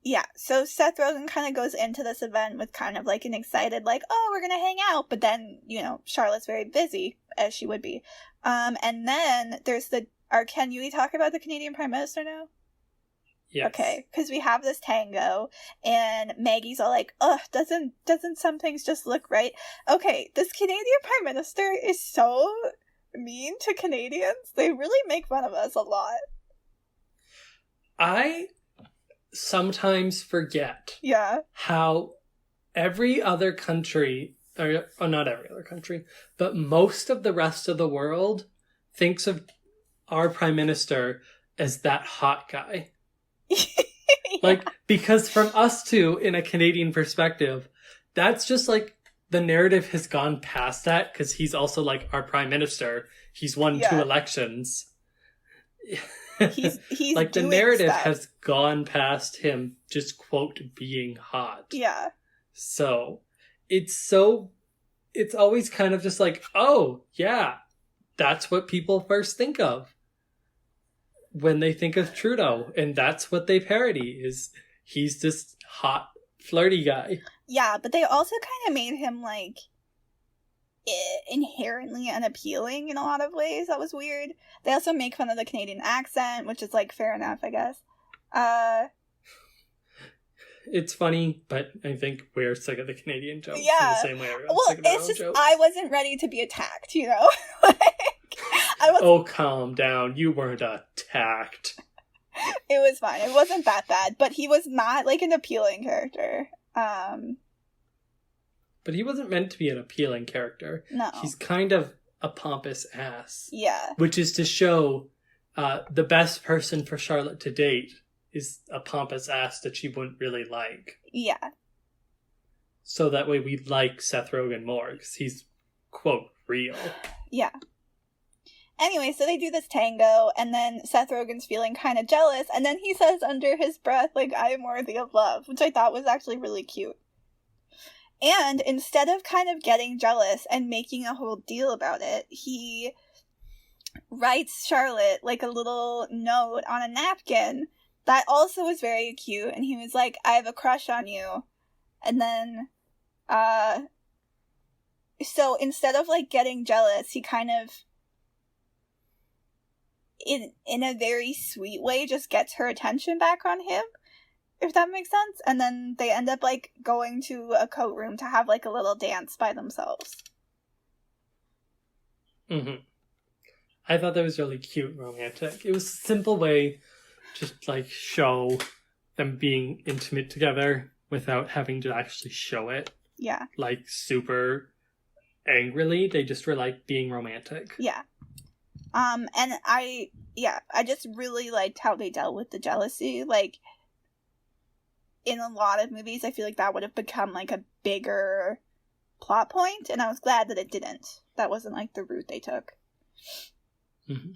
Yeah, so Seth Rogen kind of goes into this event with kind of, like, an excited, like, oh, we're gonna hang out, but then, you know, Charlotte's very busy, as she would be. And then there's the Or can we talk about the Canadian Prime Minister now? Yes. Okay, because we have this tango, and Maggie's all like, ugh, doesn't some things just look right? Okay, this Canadian Prime Minister is so mean to Canadians. They really make fun of us a lot. I sometimes forget how every other country, or not every other country, but most of the rest of the world thinks of our Prime Minister as that hot guy. Like, because from us too, in a Canadian perspective, that's just like the narrative has gone past that, because he's also like our prime minister. He's won 2 elections. He's like, the narrative has gone past him just, quote, being hot. Yeah. So it's always kind of just like, oh yeah, that's what people first think of when they think of Trudeau, and that's what they parody, is he's this hot, flirty guy. Yeah, but they also kind of made him, like, inherently unappealing in a lot of ways. That was weird. They also make fun of the Canadian accent, which is, like, fair enough, I guess. It's funny, but I think we're sick of the Canadian jokes in the same way everyone's sick of their own jokes. I wasn't ready to be attacked, you know? Oh, calm down. You weren't attacked. It was fine. It wasn't that bad, but he was not, like, an appealing character. But he wasn't meant to be an appealing character. No. He's kind of a pompous ass. Yeah. Which is to show the best person for Charlotte to date is a pompous ass that she wouldn't really like. Yeah. So that way we like Seth Rogen more, because he's, quote, real. Yeah. Anyway, so they do this tango, and then Seth Rogen's feeling kind of jealous, and then he says under his breath, like, I am worthy of love, which I thought was actually really cute. And instead of kind of getting jealous and making a whole deal about it, he writes Charlotte, like, a little note on a napkin that also was very cute, and he was like, I have a crush on you. And then, so instead of, like, getting jealous, he kind of, in a very sweet way, just gets her attention back on him, if that makes sense. And then they end up, like, going to a coat room to have, like, a little dance by themselves. Mm-hmm. I thought that was really cute and romantic. It was a simple way to, like, show them being intimate together without having to actually show it. Yeah. Like, super angrily. They just were, like, being romantic. Yeah. And I just really liked how they dealt with the jealousy. Like, in a lot of movies, I feel like that would have become, like, a bigger plot point, and I was glad that it didn't. That wasn't, like, the route they took. Mm-hmm.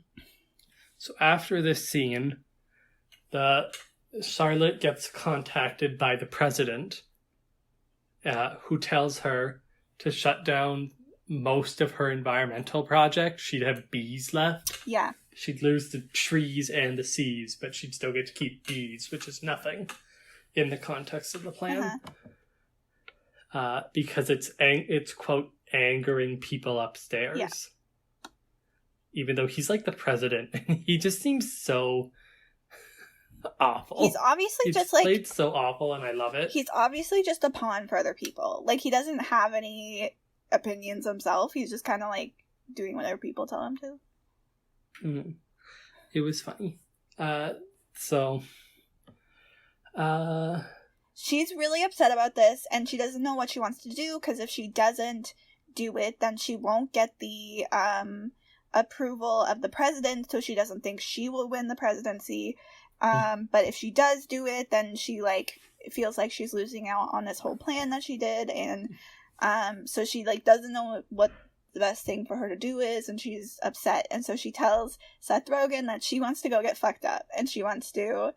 So after this scene, Charlotte gets contacted by the president, who tells her to shut down most of her environmental project. She'd have bees left. Yeah. She'd lose the trees and the seas, but she'd still get to keep bees, which is nothing in the context of the plan. Because it's quote, angering people upstairs. Yeah. Even though he's like the president, and he just seems so awful. He's obviously he's just like played so awful, and I love it. He's obviously just a pawn for other people. Like, he doesn't have any opinions himself. He's just kind of like doing whatever people tell him to. Mm. It was funny. She's really upset about this, and she doesn't know what she wants to do, because if she doesn't do it, then she won't get the approval of the president, so she doesn't think she will win the presidency. But if she does do it, then she, like, feels like she's losing out on this whole plan that she did, and so she, like, doesn't know what the best thing for her to do is, and she's upset, and so she tells Seth Rogen that she wants to go get fucked up, and she wants to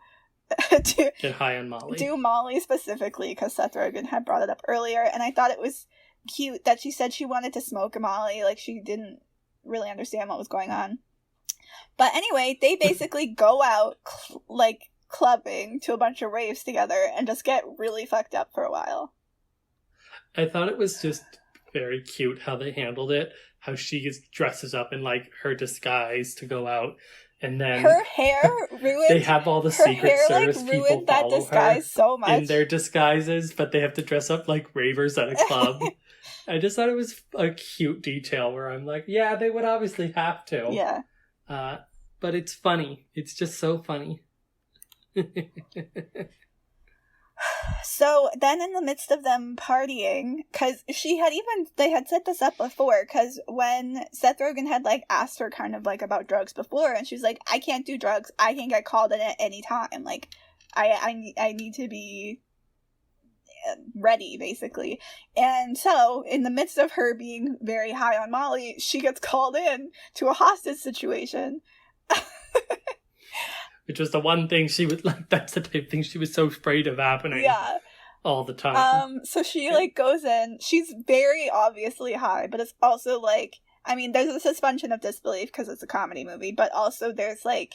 get high on Molly. Do Molly specifically, because Seth Rogen had brought it up earlier, and I thought it was cute that she said she wanted to smoke a Molly, like, she didn't really understand what was going on. But anyway, they basically go out, like, clubbing to a bunch of raves together and just get really fucked up for a while. I thought it was just very cute how they handled it, how she dresses up in, like, her disguise to go out, And then her hair ruined. they have all the Secret Service people ruined that follow disguise her so much in their disguises, but they have to dress up like ravers at a club. I just thought it was a cute detail where I'm like, yeah, they would obviously have to. Yeah. But it's funny. It's just so funny. So then in the midst of them partying, because they had set this up before, because when Seth Rogen had like asked her kind of like about drugs before, and she was like, I can't do drugs, I can get called in at any time, like I need to be ready, basically. And so in the midst of her being very high on Molly, she gets called in to a hostage situation. Which was the one thing she would like. That's the type of thing she was so afraid of happening. Yeah. All the time. So she like goes in. She's very obviously high, but it's also like, I mean, there's a suspension of disbelief because it's a comedy movie, but also there's like,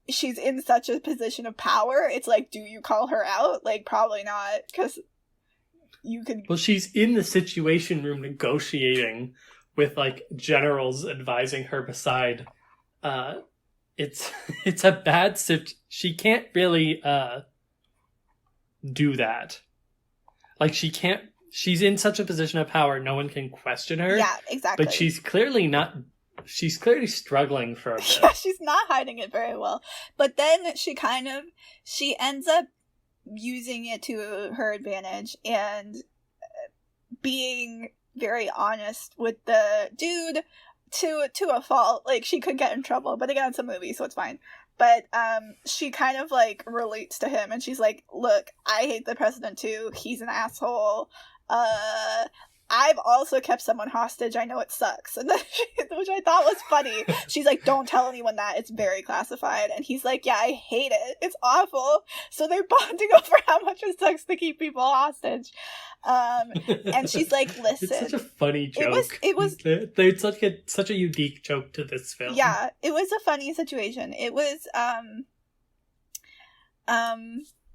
she's in such a position of power. It's like, do you call her out? Like, probably not, because you could. Well, she's in the Situation Room negotiating with like generals advising her beside. It's a bad she can't really do that. Like she's in such a position of power no one can question her. Yeah, exactly. But she's clearly struggling for a bit. Yeah, she's not hiding it very well. But then she ends up using it to her advantage and being very honest with the dude to a fault. Like, she could get in trouble, but again, it's a movie, so it's fine. But she kind of like relates to him, and she's like, look, I hate the president too, he's an asshole. I've also kept someone hostage, I know it sucks. And then which I thought was funny. She's like, don't tell anyone that, it's very classified. And he's like, yeah, I hate it, it's awful. So they're bonding over how much it sucks to keep people hostage. And she's like, listen, it's such a funny joke. It was there's such a unique joke to this film. Yeah, it was a funny situation. It was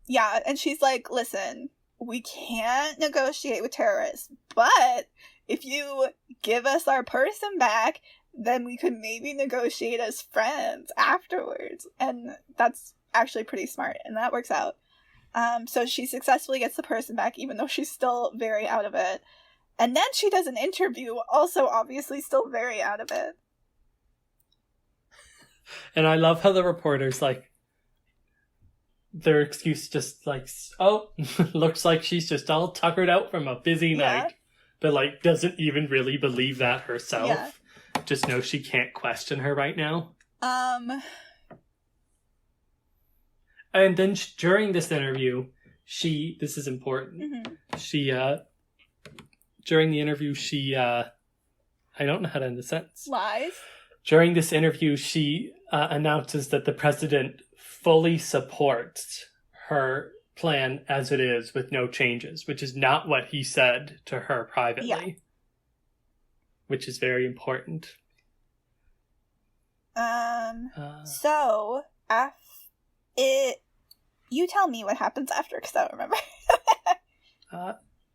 yeah, and she's like, listen, we can't negotiate with terrorists, but if you give us our person back, then we could maybe negotiate as friends afterwards. And that's actually pretty smart, and that works out. So she successfully gets the person back, even though she's still very out of it. And then she does an interview, also obviously still very out of it. And I love how the reporter's like, their excuse just like, oh, looks like she's just all tuckered out from a busy night. But like, doesn't even really believe that herself. Yeah. Just knows she can't question her right now. And then during this interview, this is important. Mm-hmm. During the interview, I don't know how to end the sentence. Lies. During this interview, she announces that the president fully supports her plan as it is with no changes, which is not what he said to her privately. Yeah. Which is very important. So, you tell me what happens after, because I don't remember.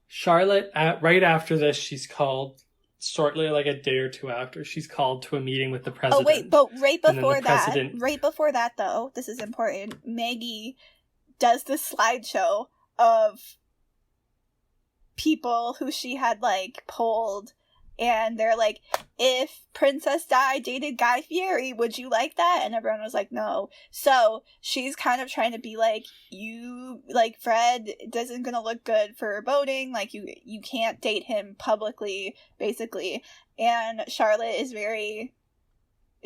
Charlotte, right after this, she's called, shortly, like a day or two after, she's called to a meeting with the president. Oh, wait, but right before that, though, this is important, Maggie does this slideshow of people who she had, like, polled, and they're like, if Princess Di dated Guy Fieri, would you like that? And everyone was like, no. So she's kind of trying to be like, you, like, Fred isn't gonna look good for voting, like, you can't date him publicly, basically. And Charlotte is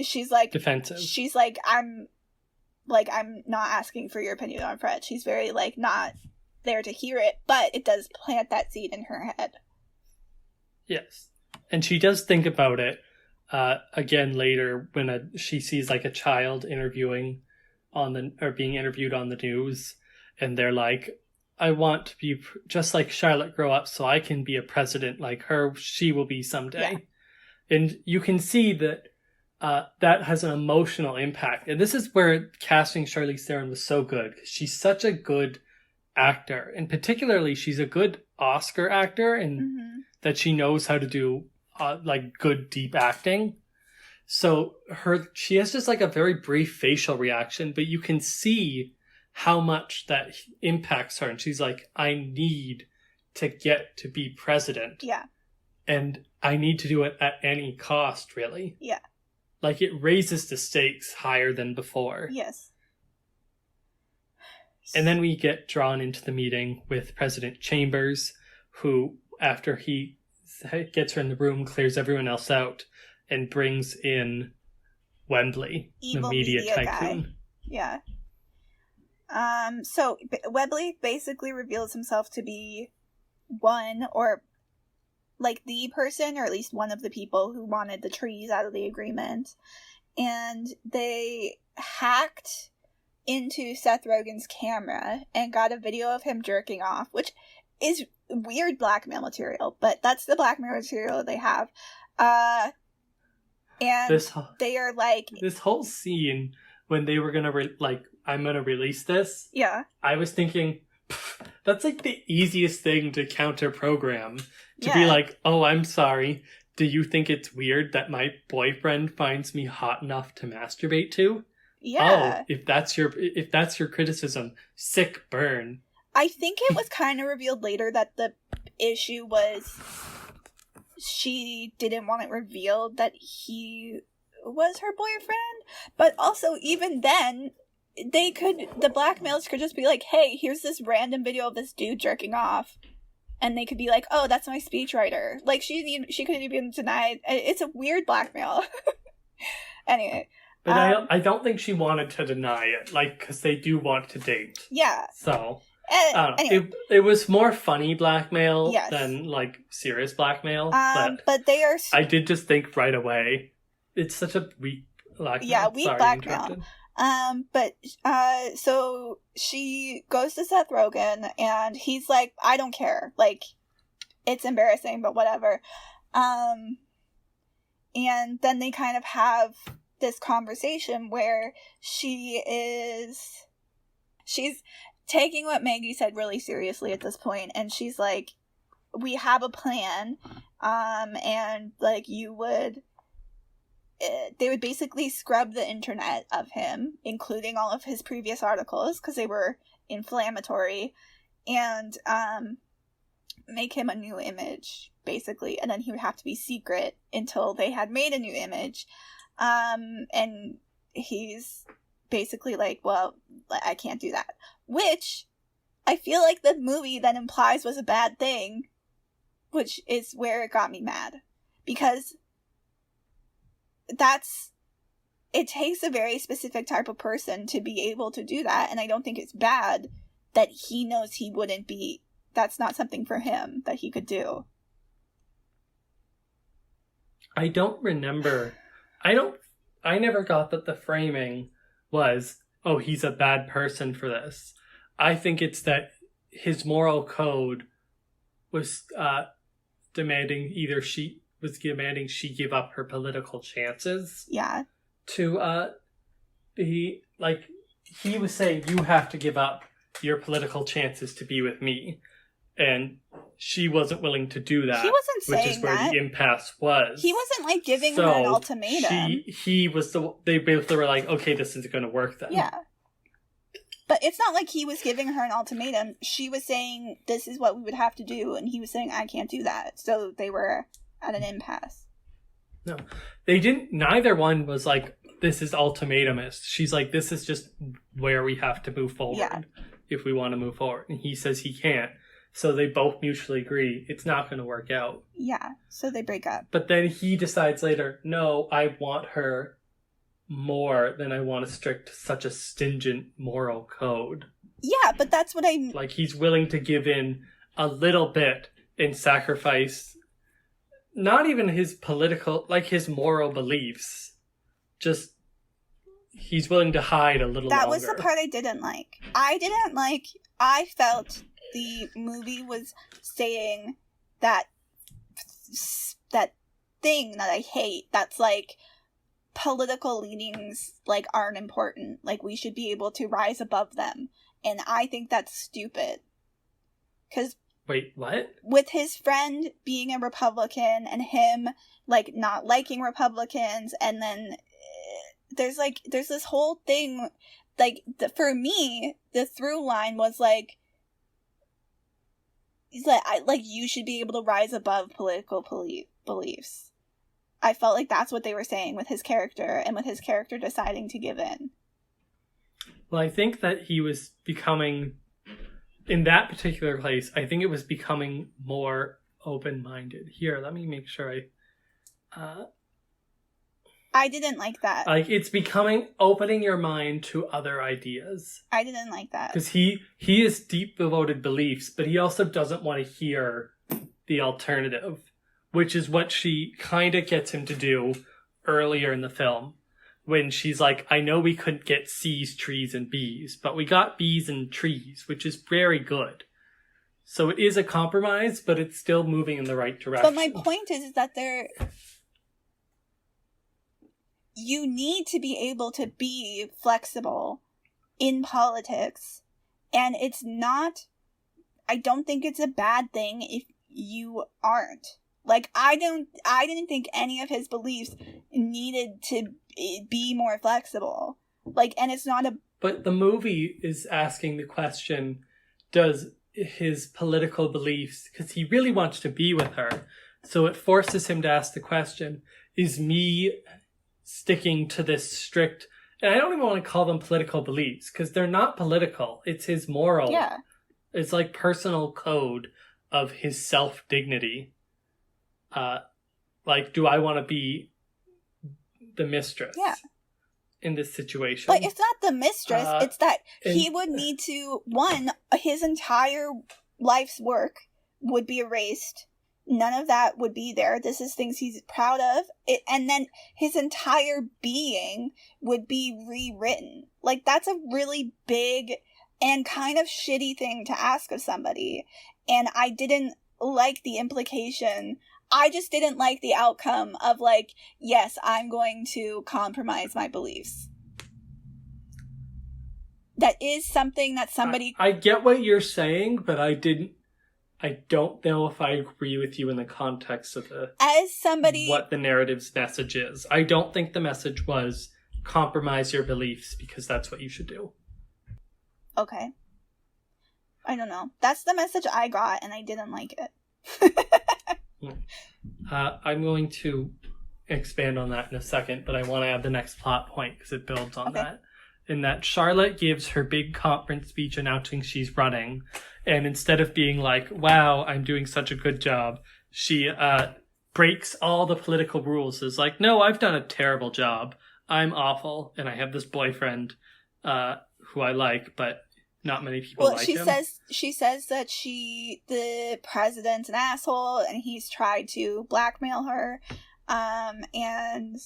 she's like, defensive. She's like, I'm not asking for your opinion on Fred. She's very, like, not there to hear it, but it does plant that seed in her head. Yes. And she does think about it again later when she sees like a child interviewing being interviewed on the news, and they're like, I want to be just like Charlotte grow up so I can be a president like her. She will be someday. Yeah. And you can see that that has an emotional impact. And this is where casting Charlize Theron was so good. She's such a good actor, and particularly she's a good Oscar actor, and that she knows how to do like good deep acting. So she has just like a very brief facial reaction, but you can see how much that impacts her. And she's like, I need to get to be president. Yeah. And I need to do it at any cost, really. Yeah. Like, it raises the stakes higher than before. Yes. And then we get drawn into the meeting with President Chambers, who, after he gets her in the room, clears everyone else out, and brings in Wembley, Evil the media tycoon. Guy. Yeah. So Wembley basically reveals himself to be one, or like the person, or at least one of the people who wanted the trees out of the agreement. And they hacked into Seth Rogen's camera and got a video of him jerking off, which is weird blackmail material, but that's the blackmail material they have. And they are like... This whole scene, when they were going to, I'm going to release this. Yeah. I was thinking, that's like the easiest thing to counter program. To be like, oh, I'm sorry. Do you think it's weird that my boyfriend finds me hot enough to masturbate to? Yeah. Oh, if that's your criticism, sick burn. I think it was kind of revealed later that the issue was she didn't want it revealed that he was her boyfriend. But also, even then, the blackmailers could just be like, hey, here's this random video of this dude jerking off. And they could be like, oh, that's my speechwriter. Like, she could have even denied. It's a weird blackmail. Anyway. But I don't think she wanted to deny it, because they do want to date. Yeah. So, anyway. it was more funny blackmail than, serious blackmail. But they are... I did just think right away, it's such a weak blackmail. Yeah, weak blackmail. So she goes to Seth Rogen, and he's like, I don't care. Like, it's embarrassing, but whatever. And then they kind of have this conversation where she's taking what Maggie said really seriously at this point, and she's like, we have a plan, and like they would basically scrub the internet of him, including all of his previous articles because they were inflammatory, and make him a new image, basically, and then he would have to be secret until they had made a new image. And he's basically like, well, I can't do that. Which I feel like the movie then implies was a bad thing, which is where it got me mad. Because it takes a very specific type of person to be able to do that, and I don't think it's bad that he knows he wouldn't be, that's not something for him that he could do. I don't remember... I never got that the framing was, oh, he's a bad person for this. I think it's that his moral code was demanding she give up her political chances. Yeah. To he was saying, you have to give up your political chances to be with me. And she wasn't willing to do that. He wasn't saying that. Which is where the impasse was. He wasn't giving her an ultimatum. They both were like, okay, this isn't going to work then. Yeah. But it's not like he was giving her an ultimatum. She was saying, this is what we would have to do. And he was saying, I can't do that. So they were at an impasse. No. They didn't, neither one was like, this is ultimatumist. She's like, this is just where we have to move forward if we want to move forward. And he says he can't. So they both mutually agree it's not going to work out. Yeah, so they break up. But then he decides later, no, I want her more than I want such a stingent moral code. Yeah, but that's what I... Like, he's willing to give in a little bit and sacrifice not even his political, his moral beliefs. Just, he's willing to hide a little longer. That was the part I didn't like. I felt... the movie was saying that thing that I hate, that's political leanings aren't important. We should be able to rise above them. And I think that's stupid. Because Wait, what? With his friend being a Republican and him, like, not liking Republicans, and then there's this whole thing, like, for me, the through line was, like, he's like, you should be able to rise above political beliefs. I felt like that's what they were saying with his character, and with his character deciding to give in. Well, I think that he was becoming, in that particular place, I think it was becoming more open-minded. Here, let me make sure I didn't like that. Like, it's becoming, opening your mind to other ideas. I didn't like that. Because he has deep devoted beliefs, but he also doesn't want to hear the alternative, which is what she kind of gets him to do earlier in the film, when she's like, I know we couldn't get C's, trees, and B's, but we got B's and trees, which is very good. So it is a compromise, but it's still moving in the right direction. But my point is that you need to be able to be flexible in politics, and it's not, I don't think it's a bad thing if you aren't. Like, I didn't think any of his beliefs needed to be more flexible. Like, and it's not a... But the movie is asking the question, does his political beliefs, because he really wants to be with her, so it forces him to ask the question, is me sticking to this strict, and I don't even want to call them political beliefs, because they're not political, it's his moral, it's like personal code of his self-dignity. Like, do I want to be the mistress in this situation? But it's not the mistress, it's that he would need to, his entire life's work would be erased. None of that would be there. This is things he's proud of. And then his entire being would be rewritten. Like, that's a really big and kind of shitty thing to ask of somebody. And I didn't like the implication. I just didn't like the outcome of, like, yes, I'm going to compromise my beliefs. That is something that somebody... I get what you're saying, but I don't know if I agree with you in the context of what the narrative's message is. I don't think the message was compromise your beliefs because that's what you should do. Okay. I don't know. That's the message I got, and I didn't like it. I'm going to expand on that in a second, but I want to add the next plot point because it builds on that. In that Charlotte gives her big conference speech announcing she's running, and instead of being like, wow, I'm doing such a good job, she breaks all the political rules. Is like, no, I've done a terrible job. I'm awful, and I have this boyfriend who I like, but not many people like him. She says that the president's an asshole, and he's tried to blackmail her, and...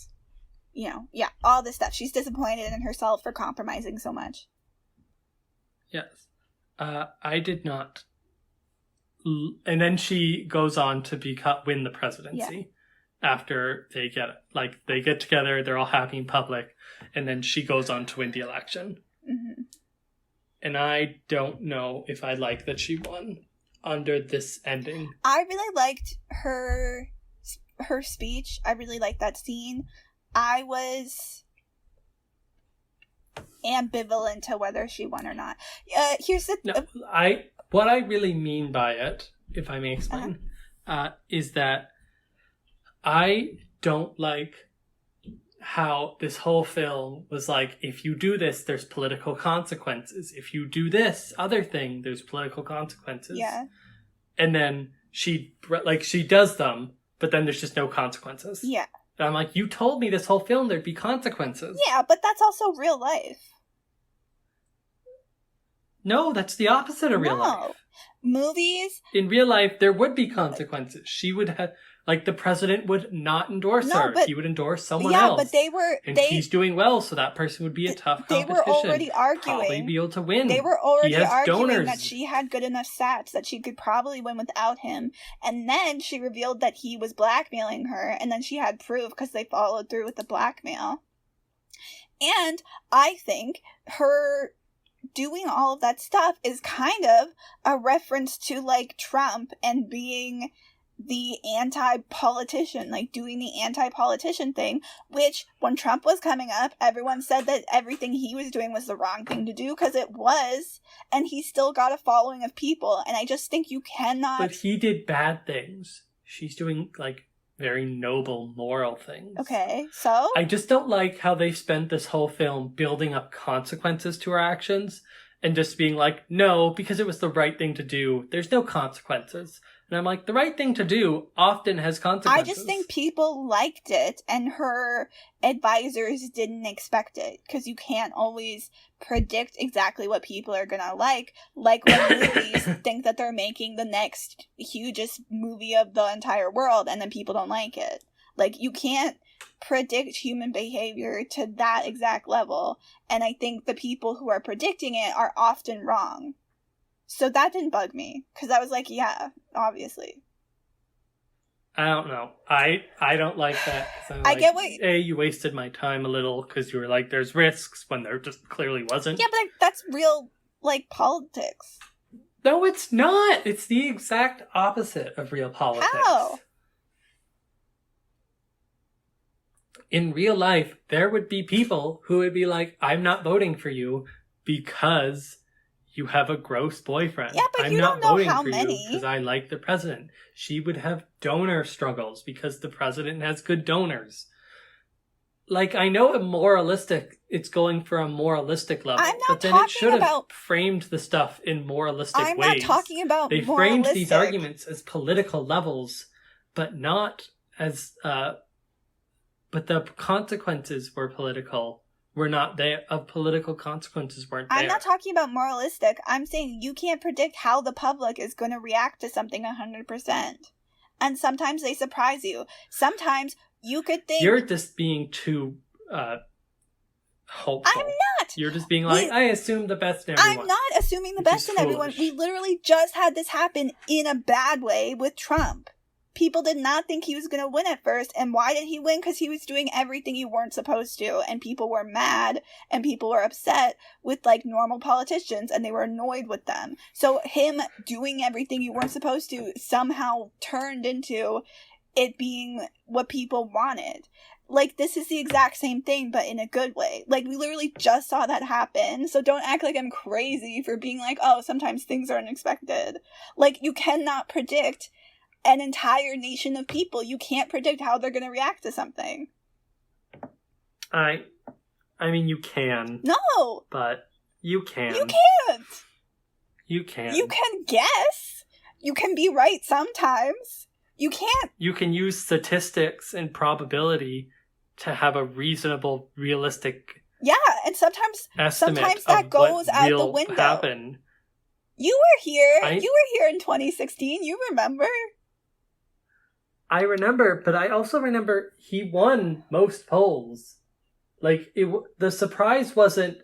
all this stuff. She's disappointed in herself for compromising so much. Yes. I did not. And then she goes on to win the presidency after they get together, they're all happy in public, and then she goes on to win the election. Mm-hmm. And I don't know if I like that she won under this ending. I really liked her speech. I really liked that scene. I was ambivalent to whether she won or not. What I really mean by it, if I may explain, is that I don't like how this whole film was like, if you do this, there's political consequences. If you do this other thing, there's political consequences. Yeah. And then she does them, but then there's just no consequences. Yeah. And I'm like, you told me this whole film there'd be consequences. Yeah, but that's also real life. No, that's the opposite of real life. Movies... In real life, there would be consequences. She would have... Like, the president would not endorse her. He would endorse someone else. But they were... And he's doing well, so that person would be a tough competition. They were already arguing. Probably be able to win. They were already arguing that she had good enough stats that she could probably win without him. And then she revealed that he was blackmailing her, and then she had proof because they followed through with the blackmail. And I think her doing all of that stuff is kind of a reference to, like, Trump and being the anti-politician, like, doing the anti-politician thing, which, when Trump was coming up, everyone said that everything he was doing was the wrong thing to do, because it was, and he still got a following of people, and I just think you cannot... But he did bad things. She's doing, like, very noble, moral things. Okay, so? I just don't like how they spent this whole film building up consequences to her actions and just being like, no, because it was the right thing to do, there's no consequences. And I'm like, the right thing to do often has consequences. I just think people liked it, and her advisors didn't expect it, because you can't always predict exactly what people are gonna like when movies think that they're making the next hugest movie of the entire world, and then people don't like it. Like, you can't predict human behavior to that exact level, and I think the people who are predicting it are often wrong. So that didn't bug me, because I was like, yeah, obviously. I don't know. I don't like that. I get what... you wasted my time a little, because you were like, there's risks, when there just clearly wasn't. Yeah, but that's real, like, politics. No, it's not! It's the exact opposite of real politics. How? In real life, there would be people who would be like, I'm not voting for you because... you have a gross boyfriend. Yeah, but I'm you not don't know voting how for many. you because I like the president. She would have donor struggles because the president has good donors. Like, I know it's going for a moralistic level, I'm not but then it should have about... framed the stuff in moralistic ways. I'm not talking about They moralistic. framed these arguments as political levels, but not as, but the consequences were political. Were not there, of political consequences weren't there. I'm not talking about moralistic. I'm saying you can't predict how the public is going to react to something 100%. And sometimes they surprise you. Sometimes you could think... You're just being too hopeful. I'm not! You're just being like, I assume the best in everyone. I'm not assuming the best in everyone. We literally just had this happen in a bad way with Trump. People did not think he was going to win at first, and why did he win? Because he was doing everything you weren't supposed to, and people were mad, and people were upset with, like, normal politicians, and they were annoyed with them. So him doing everything you weren't supposed to somehow turned into it being what people wanted. Like, this is the exact same thing, but in a good way. Like, we literally just saw that happen, so don't act like I'm crazy for being like, oh, sometimes things are unexpected. Like, you cannot predict an entire nation of people. You can't predict how they're going to react to something. I mean, you can. No! But you can. You can't! You can. You can guess. You can be right sometimes. You can't. You can use statistics and probability to have a reasonable, realistic and sometimes estimate that goes of what out the will window. happen. You were here. You were here in 2016. You remember? I remember, but I also remember he won most polls. Like, the surprise wasn't,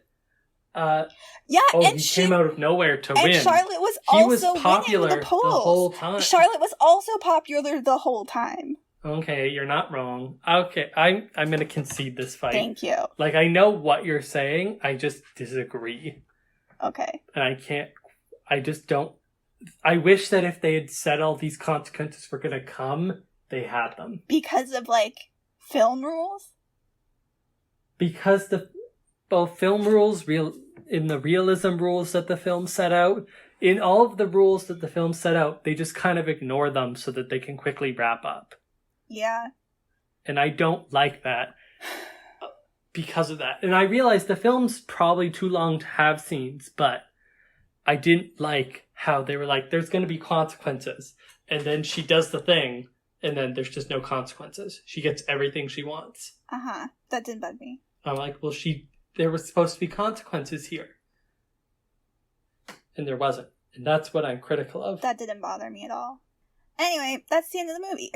and he came out of nowhere to win. And Charlotte was popular winning the polls. The whole time. Charlotte was also popular the whole time. Okay, you're not wrong. Okay, I'm gonna concede this fight. Thank you. Like, I know what you're saying, I just disagree. Okay. And I just don't... I wish that if they had said all these consequences were gonna come, they had them. Because of, like, film rules? Because both film rules, in the realism rules that the film set out, in all of the rules that the film set out, they just kind of ignore them so that they can quickly wrap up. Yeah. And I don't like that because of that. And I realize the film's probably too long to have scenes, but I didn't like how they were like, there's going to be consequences. And then she does the thing, and then there's just no consequences. She gets everything she wants. Uh-huh. That didn't bug me. I'm like, well, there was supposed to be consequences here. And there wasn't. And that's what I'm critical of. That didn't bother me at all. Anyway, that's the end of the movie.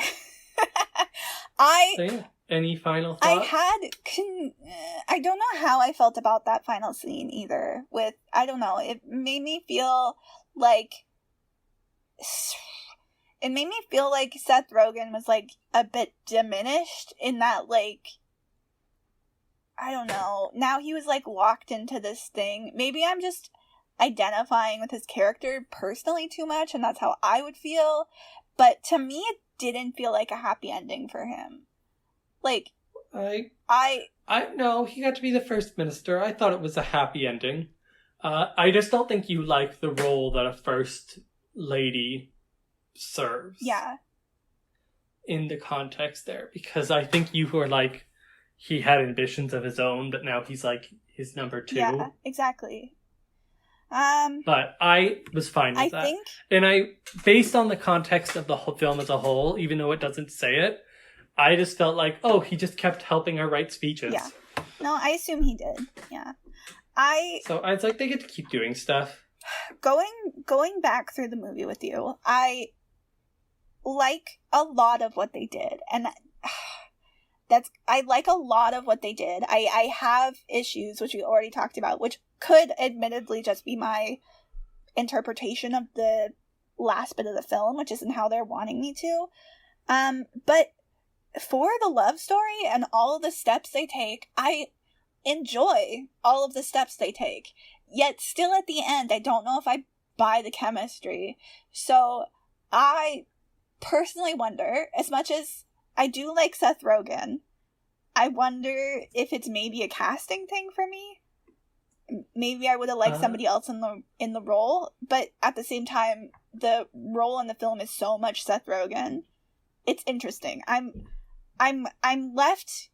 So yeah, any final thoughts? I don't know how I felt about that final scene either. I don't know, it made me feel like Seth Rogen was, like, a bit diminished in that, like, I don't know, now he was, like, locked into this thing. Maybe I'm just identifying with his character personally too much, and that's how I would feel. But to me, it didn't feel like a happy ending for him. Like, I no, he got to be the first minister. I thought it was a happy ending. I just don't think you like the role that a first lady serves. Yeah. In the context there, because I think you were like, he had ambitions of his own, but now he's like his number 2. Yeah, exactly. But I was fine with that. And based on the context of the whole film as a whole, even though it doesn't say it, I just felt like, oh, he just kept helping her write speeches. Yeah. No, I assume he did. Yeah. So I was like, they get to keep doing stuff. Going back through the movie with you, I like a lot of what they did. And I like a lot of what they did. I have issues, which we already talked about, which could admittedly just be my interpretation of the last bit of the film, which isn't how they're wanting me to. But for the love story and all of the steps they take, I enjoy all of the steps they take. Yet still at the end, I don't know if I buy the chemistry. So I personally wonder, as much as I do like Seth Rogen, I wonder if it's maybe a casting thing for me. Maybe I would have liked somebody else in the role, but at the same time, the role in the film is so much Seth Rogen. It's interesting. I'm left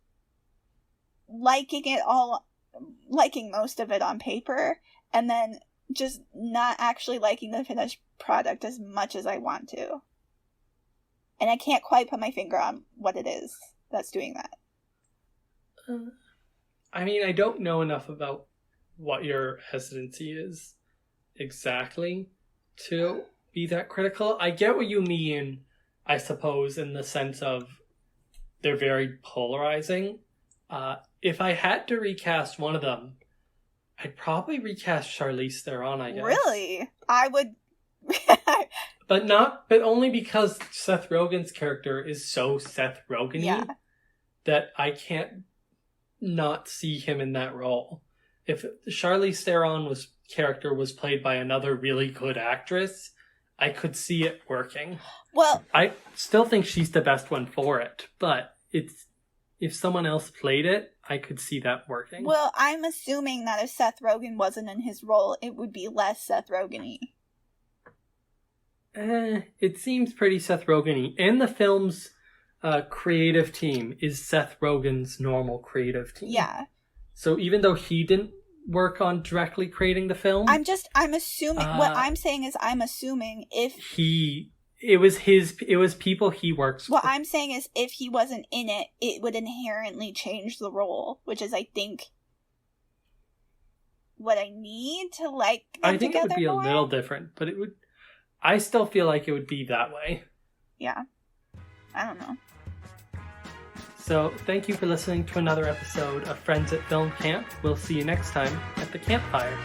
liking it all, liking most of it on paper, and then just not actually liking the finished product as much as I want to. And I can't quite put my finger on what it is that's doing that. I mean, I don't know enough about what your hesitancy is exactly to be that critical. I get what you mean, I suppose, in the sense of they're very polarizing. If I had to recast one of them, I'd probably recast Charlize Theron, I guess. Really? I would... But only because Seth Rogen's character is so Seth Rogen-y that I can't not see him in that role. If Charlize Theron's character was played by another really good actress, I could see it working. Well, I still think she's the best one for it, but if someone else played it, I could see that working. Well, I'm assuming that if Seth Rogen wasn't in his role, it would be less Seth Rogen-y. It seems pretty Seth Rogen-y. And the film's creative team is Seth Rogen's normal creative team. Yeah. So even though he didn't work on directly creating the film... I'm assuming... what I'm saying is I'm assuming if... It was people he works with. What I'm saying is if he wasn't in it, it would inherently change the role, which is, I think, what I need to like them I think it would be more. A little different, but it would... I still feel like it would be that way. Yeah. I don't know. So, thank you for listening to another episode of Friends at Film Camp. We'll see you next time at the campfire.